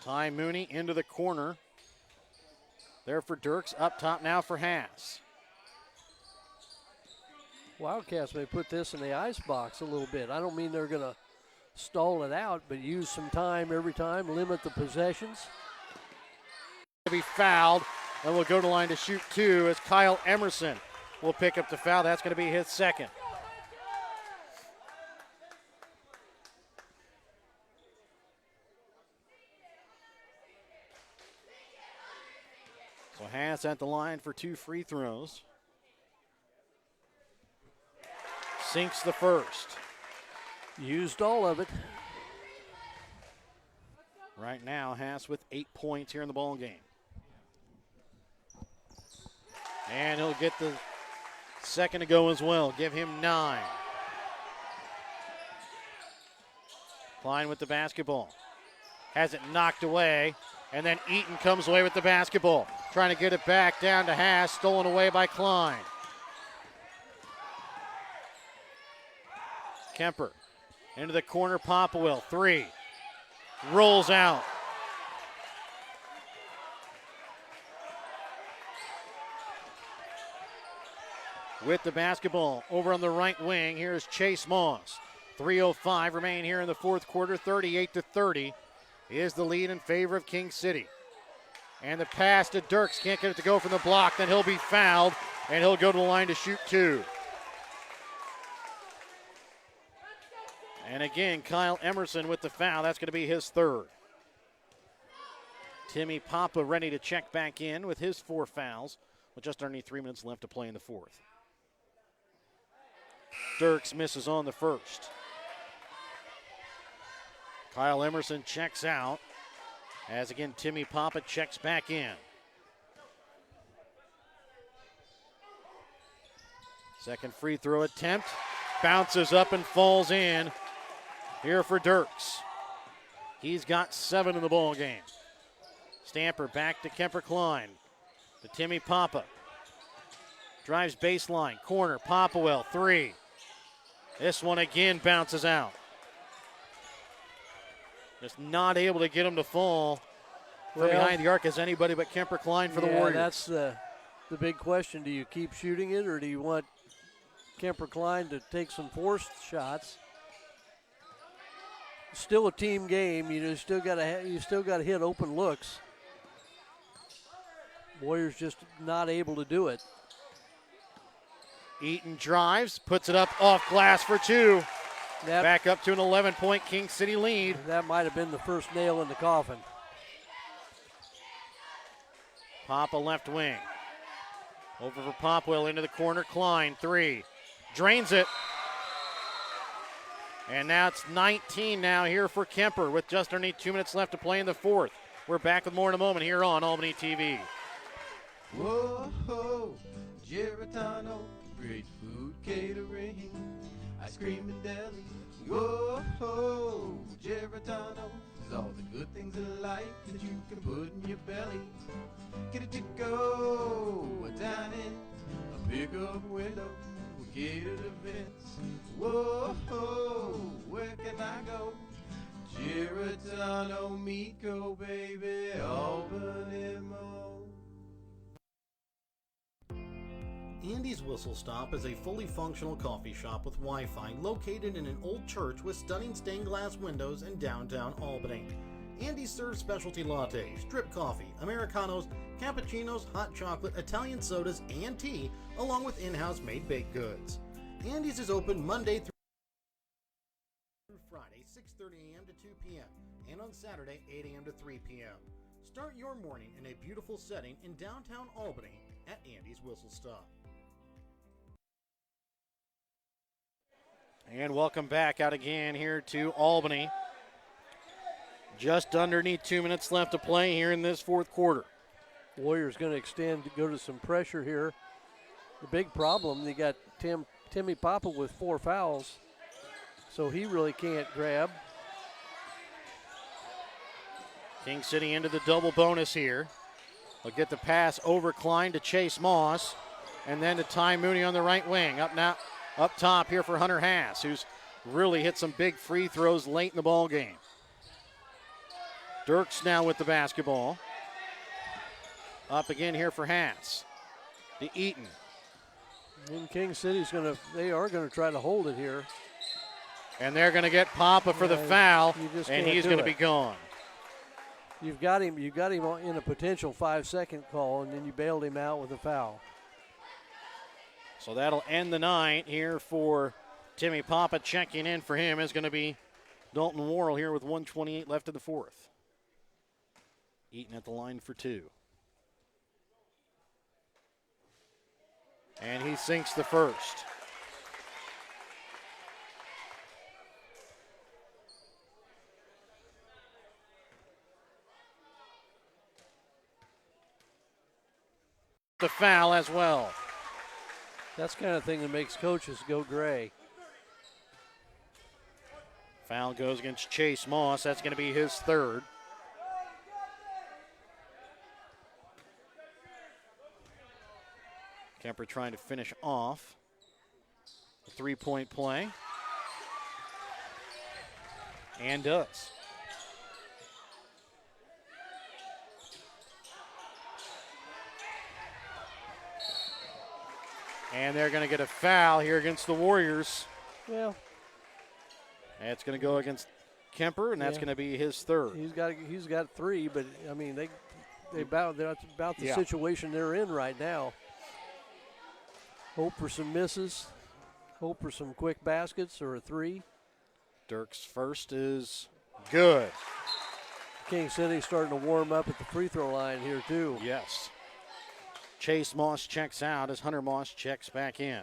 Ty Mooney into the corner. There for Dirks, up top now for Haas. Wildcats may put this in the ice box a little bit. I don't mean they're going to stall it out, but use some time every time, limit the possessions. To be fouled, and we'll go to line to shoot two as Kyle Emerson will pick up the foul. That's going to be his second. So Haas at the line for two free throws. Sinks the first. Used all of it. Right now, Haas with 8 points here in the ball game. And he'll get the second to go as well. Give him 9. Klein with the basketball. Has it knocked away. And then Eaton comes away with the basketball. Trying to get it back down to Haas. Stolen away by Klein. Kemper into the corner. Popwell, 3. Rolls out. With the basketball over on the right wing, here's Chase Moss. 3:05 remain here in the fourth quarter. 38-30 is the lead in favor of King City. And the pass to Dirks, can't get it to go from the block. Then he'll be fouled, and he'll go to the line to shoot 2. And again, Kyle Emerson with the foul. That's going to be his third. Timmy Papa ready to check back in with his 4 fouls with just underneath 3 minutes left to play in the fourth. Dirks misses on the first. Kyle Emerson checks out as again Timmy Papa checks back in. Second free throw attempt. Bounces up and falls in here for Dirks. He's got 7 in the ball game. Stamper back to Kemper Klein. To Timmy Papa. Drives baseline, corner, Popwell, 3. This one again bounces out. Just not able to get him to fall from behind the arc as anybody but Kemper Klein for the Warriors. That's the big question. Do you keep shooting it, or do you want Kemper Klein to take some forced shots? Still a team game. You still got to hit open looks. Warriors just not able to do it. Eaton drives, puts it up off glass for 2. Back up to an 11-point King City lead. That might have been the first nail in the coffin. Papa left wing. Over for Popwell into the corner. Klein, 3. Drains it. And now it's 19 now here for Kemper with just underneath 2 minutes left to play in the fourth. We're back with more in a moment here on Albany TV. Whoa, Geritano, great food catering, ice cream and deli. Whoa, Geritano is all the good things in life that you can put in your belly. Get it to go, a dining, a pickup window, catered events. Whoa, where can I go? Geritano, Miko, baby, Albany, Mo. Andy's Whistle Stop is a fully functional coffee shop with Wi-Fi located in an old church with stunning stained glass windows in downtown Albany. Andy serves specialty lattes, drip coffee, Americanos, cappuccinos, hot chocolate, Italian sodas, and tea, along with in-house made baked goods. Andy's is open Monday through Friday, 6:30 a.m. to 2 p.m., and on Saturday, 8 a.m. to 3 p.m. Start your morning in a beautiful setting in downtown Albany at Andy's Whistle Stop. And welcome back out again here to Albany. Just underneath 2 minutes left to play here in this fourth quarter. Warriors going to extend to go to some pressure here. The big problem, they got Timmy Papa with 4 fouls, so he really can't grab. King City into the double bonus here. They'll get the pass over Klein to Chase Moss, and then to Ty Mooney on the right wing. Up top here for Hunter Haas, who's really hit some big free throws late in the ball game. Dirks now with the basketball. Up again here for Haas. To Eaton. And King City's they are gonna try to hold it here. And they're gonna get Papa for the foul, and he's gonna be gone. You got him in a potential 5-second call, and then you bailed him out with a foul. So that'll end the night here for Timmy Papa. Checking in for him is going to be Dalton Worrell here with 1:28 left in the fourth. Eaton at the line for 2. And he sinks the first. The foul as well. That's the kind of thing that makes coaches go gray. Foul goes against Chase Moss. That's going to be his third. Kemper trying to finish off the three-point play. And does. And they're going to get a foul here against the Warriors. Well, that's going to go against Kemper, and that's going to be his third. He's got 3, but I mean that's about the situation they're in right now. Hope for some misses. Hope for some quick baskets or a 3. Dirk's first is good. King City starting to warm up at the free throw line here too. Yes. Chase Moss checks out as Hunter Moss checks back in.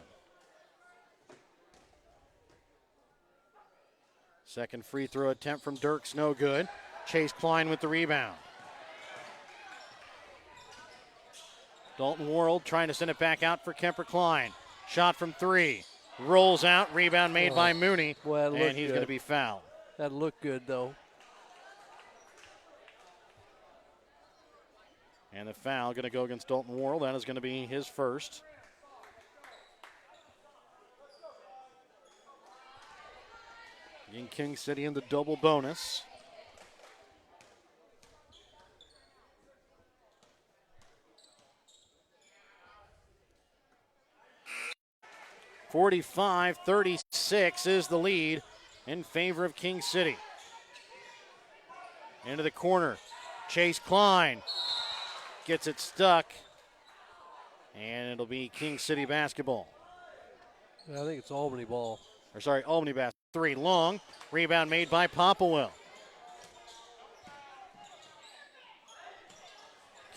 Second free throw attempt from Dirks, no good. Chase Klein with the rebound. Dalton Worrell trying to send it back out for Kemper Klein. Shot from 3. Rolls out, rebound made by Mooney, and he's going to be fouled. That looked good though. And the foul going to go against Dalton Worrell. That is going to be his first. In King City in the double bonus. (45-36) is the lead in favor of King City. Into the corner. Chase Klein gets it stuck, and it'll be King City basketball. I think it's Albany ball. Albany basketball. 3 long. Rebound made by Popplewell.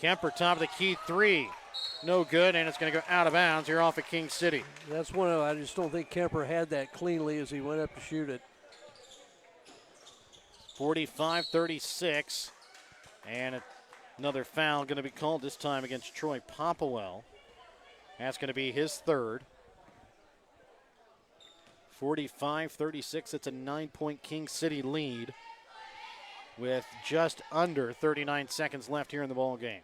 Kemper top of the key 3. No good, and it's going to go out of bounds here off of King City. That's I just don't think Kemper had that cleanly as he went up to shoot it. 45-36, and another foul going to be called this time against Troy Popplewell. That's going to be his third. 45-36, it's a 9-point King City lead with just under 39 seconds left here in the ball game.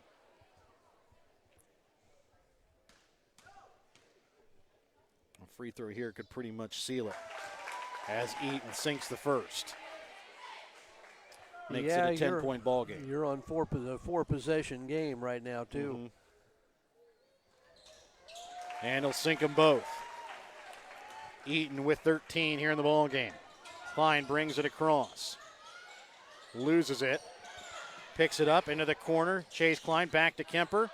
A free throw here could pretty much seal it as Eaton sinks the first. Makes it a 10-point ball game. You're on four possession game right now too. And he'll sink them both. Eaton with 13 here in the ball game. Klein brings it across. Loses it. Picks it up into the corner. Chase Klein back to Kemper.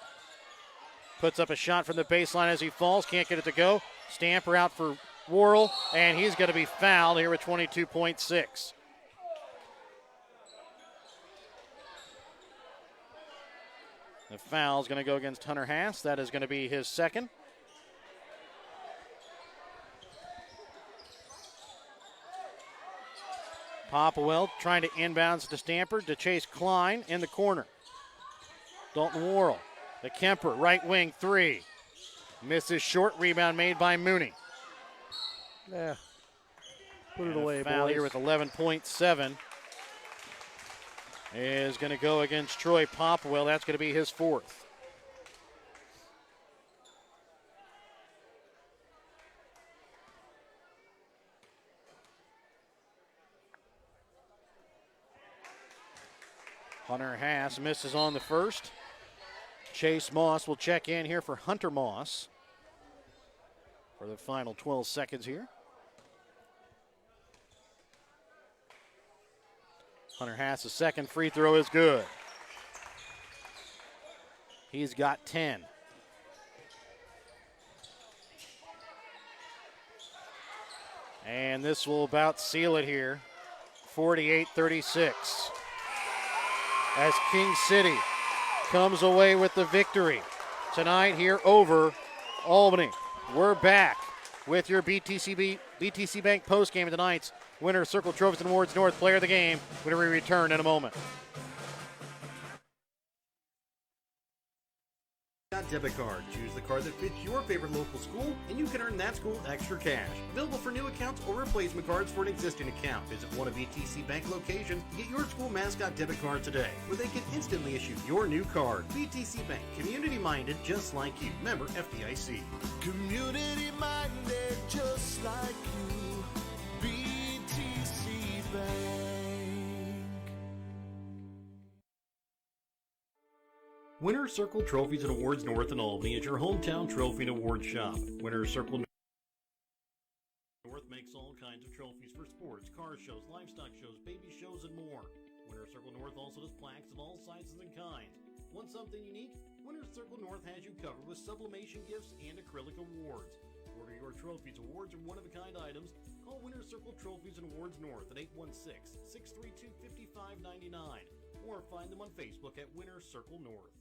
Puts up a shot from the baseline as he falls. Can't get it to go. Stamper out for Worrell, and he's going to be fouled here with 22.6. The foul is going to go against Hunter Haas. That is going to be his second. Popplewell trying to inbounds to Stamper to Chase Klein in the corner. Dalton Worrell, the Kemper, right wing three. Misses short, rebound made by Mooney. Yeah. Put it away, foul boys. here with 11.7 is going to go against Troy Popplewell. That's going to be his fourth. Hunter Haas misses on the first. Chase Moss will check in here for Hunter Moss for the final 12 seconds here. Hunter Haas' second free throw is good. He's got 10. And this will about seal it here. 48-36. As King City comes away with the victory tonight here over Albany. We're back with your BTC Bank postgame of tonight's Winter Circle Trophies and Awards North Player of the Game when we return in a moment. Debit card. Choose the card that fits your favorite local school, and you can earn that school extra cash. Available for new accounts or replacement cards for an existing account. Visit one of BTC Bank locations to get your school mascot debit card today, where they can instantly issue your new card. BTC Bank, community-minded just like you. Member FDIC. Community-minded just like you. BTC Bank. Winter Circle Trophies and Awards North in Albany is your hometown trophy and award shop. Winter Circle North makes all kinds of trophies for sports, car shows, livestock shows, baby shows, and more. Winter Circle North also does plaques of all sizes and kinds. Want something unique? Winter Circle North has you covered with sublimation gifts and acrylic awards. Order your trophies, awards, or one-of-a-kind items. Call Winter Circle Trophies and Awards North at 816-632-5599 or find them on Facebook at Winter Circle North.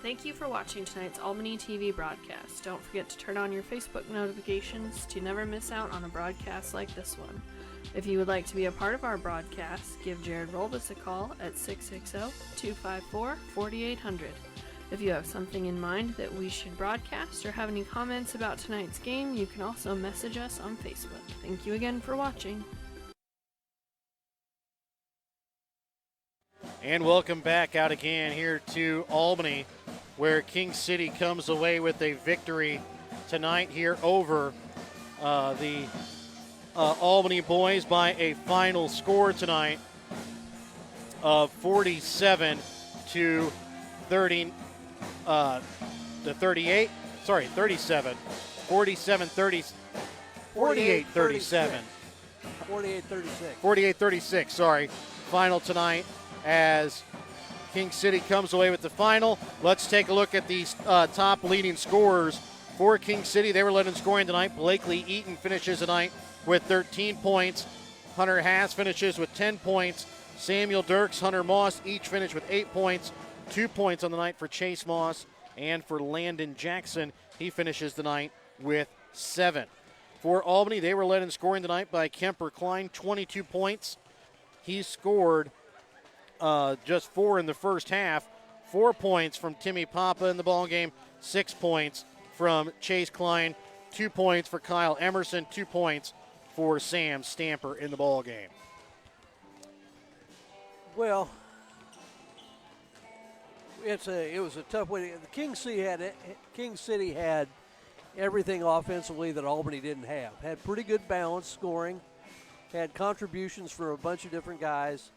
Thank you for watching tonight's Albany TV broadcast. Don't forget to turn on your Facebook notifications to never miss out on a broadcast like this one. If you would like to be a part of our broadcast, give Jared Rolbus a call at 660-254-4800. If you have something in mind that we should broadcast or have any comments about tonight's game, you can also message us on Facebook. Thank you again for watching. And welcome back out again here to Albany, where King City comes away with a victory tonight here over the Albany boys by a final score tonight of 47 to 30 to 38. Sorry, 37. 47 30 48 37. 48 36. 48 36, sorry. Final tonight as King City comes away with the final. Let's take a look at these top leading scorers for King City. They were led in scoring tonight. Blakely Eaton finishes tonight with 13 points. Hunter Haas finishes with 10 points. Samuel Dirks, Hunter Moss each finished with 8 points. 2 points on the night for Chase Moss, and for Landon Jackson, he finishes the night with 7. For Albany, they were led in scoring tonight by Kemper Klein, 22 points. He scored just 4 in the first half. 4 points from Timmy Papa in the ballgame, 6 points from Chase Klein, 2 points for Kyle Emerson, 2 points for Sam Stamper in the ballgame. Well, it was a tough way. King City had everything offensively that Albany didn't have. Had pretty good balance scoring. Had contributions from a bunch of different guys.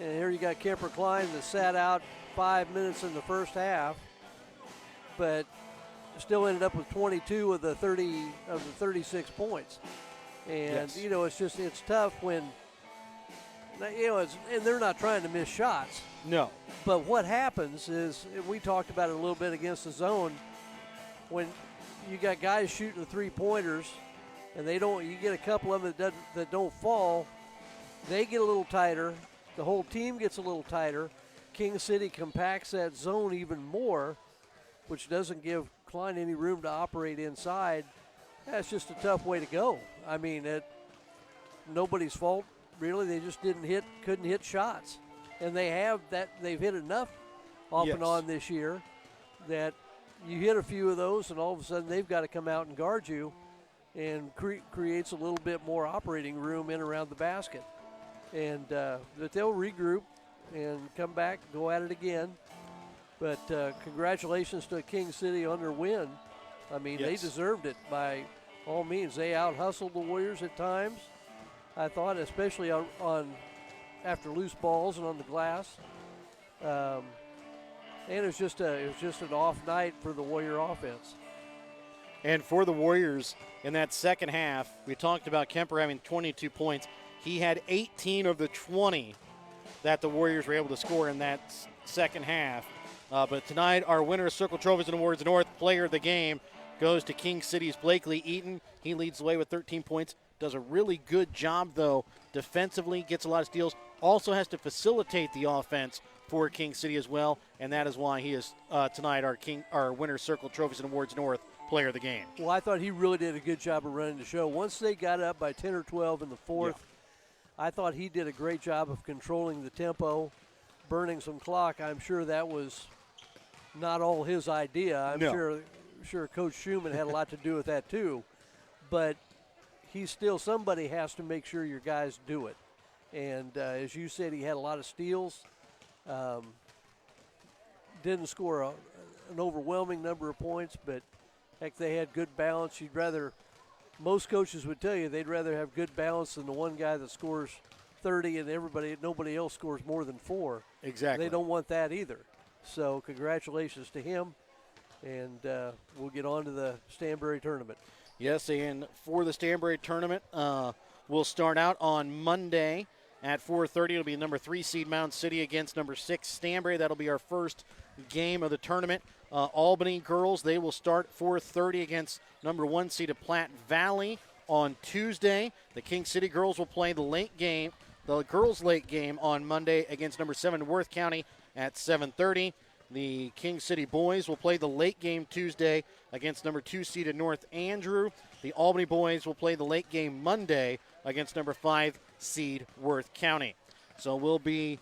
And here you got Kemper Klein that sat out 5 minutes in the first half, but still ended up with 22 of the 36 points. And Yes. it's tough when and they're not trying to miss shots. No. But what happens is, and we talked about it a little bit against the zone, when you got guys shooting the three-pointers and you get a couple of them that don't fall, they get a little tighter. The whole team gets a little tighter. King City compacts that zone even more, which doesn't give Klein any room to operate inside. That's just a tough way to go. I mean, nobody's fault, really. They just couldn't hit shots. And they've hit enough off and on this year that you hit a few of those, and all of a sudden they've got to come out and guard you, and creates a little bit more operating room in around the basket. And that they'll regroup and come back, go at it again. But congratulations to King City on their win. I mean, they deserved it by all means. They out-hustled the Warriors at times, I thought, especially on after loose balls and on the glass. And it was just an off night for the Warrior offense. And for the Warriors in that second half, we talked about Kemper having 22 points. He had 18 of the 20 that the Warriors were able to score in that second half. But tonight, our winner of Circle Trophies and Awards North Player of the Game goes to King City's Blakely Eaton. He leads the way with 13 points. Does a really good job, though, defensively, gets a lot of steals. Also has to facilitate the offense for King City as well, and that is why he is tonight our winner Circle Trophies and Awards North Player of the Game. Well, I thought he really did a good job of running the show. Once they got up by 10 or 12 in the fourth, I thought he did a great job of controlling the tempo, burning some clock. I'm sure that was not all his idea. I'm sure Coach Schumann had a lot to do with that too. But somebody has to make sure your guys do it. And as you said, he had a lot of steals. Didn't score an overwhelming number of points, but heck, they had good balance. Most coaches would tell you they'd rather have good balance than the one guy that scores 30 and nobody else scores more than 4. Exactly. They don't want that either. So congratulations to him, and we'll get on to the Stanberry tournament. Yes, and for the Stanberry tournament, we'll start out on Monday at 4:30. It'll be number 3 seed Mound City against number 6 Stanberry. That'll be our first game of the tournament. Albany girls, they will start 4:30 against number 1 seed of Platte Valley on Tuesday. The King City girls will play the girls' late game on Monday against number 7 Worth County at 7:30. The King City boys will play the late game Tuesday against number 2 seeded North Andrew. The Albany boys will play the late game Monday against number 5 seed Worth County. So we'll be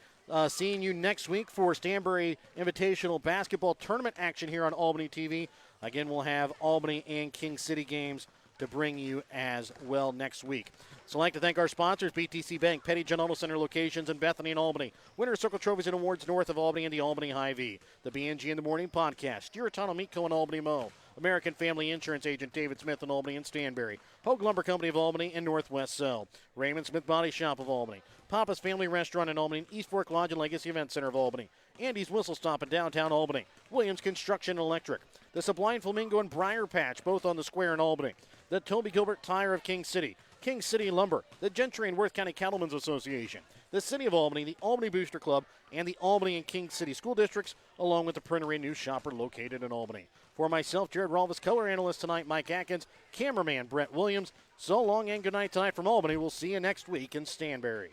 seeing you next week for Stanberry Invitational Basketball Tournament action here on Albany TV. Again, we'll have Albany and King City games to bring you as well next week. So I'd like to thank our sponsors, BTC Bank, Petty John Auto Center locations in Bethany and Albany, Winter Circle Trophies and Awards north of Albany and the Albany Hy-Vee, the BNG in the Morning Podcast, Giratano Meat Co. in Albany Mo, American Family Insurance Agent David Smith in Albany and Stanberry, Hogue Lumber Company of Albany and Northwest Cell, Raymond Smith Body Shop of Albany, Papa's Family Restaurant in Albany, and East Fork Lodge and Legacy Event Center of Albany, Andy's Whistle Stop in downtown Albany, Williams Construction and Electric, the Sublime Flamingo and Briar Patch, both on the square in Albany, the Toby Gilbert Tire of King City, King City Lumber, the Gentry and Worth County Cattlemen's Association, the City of Albany, the Albany Booster Club, and the Albany and King City School Districts, along with the Printery News Shopper located in Albany. For myself, Jared Rolvis, color analyst tonight, Mike Atkins, cameraman Brett Williams, so long and good night tonight from Albany. We'll see you next week in Stanberry.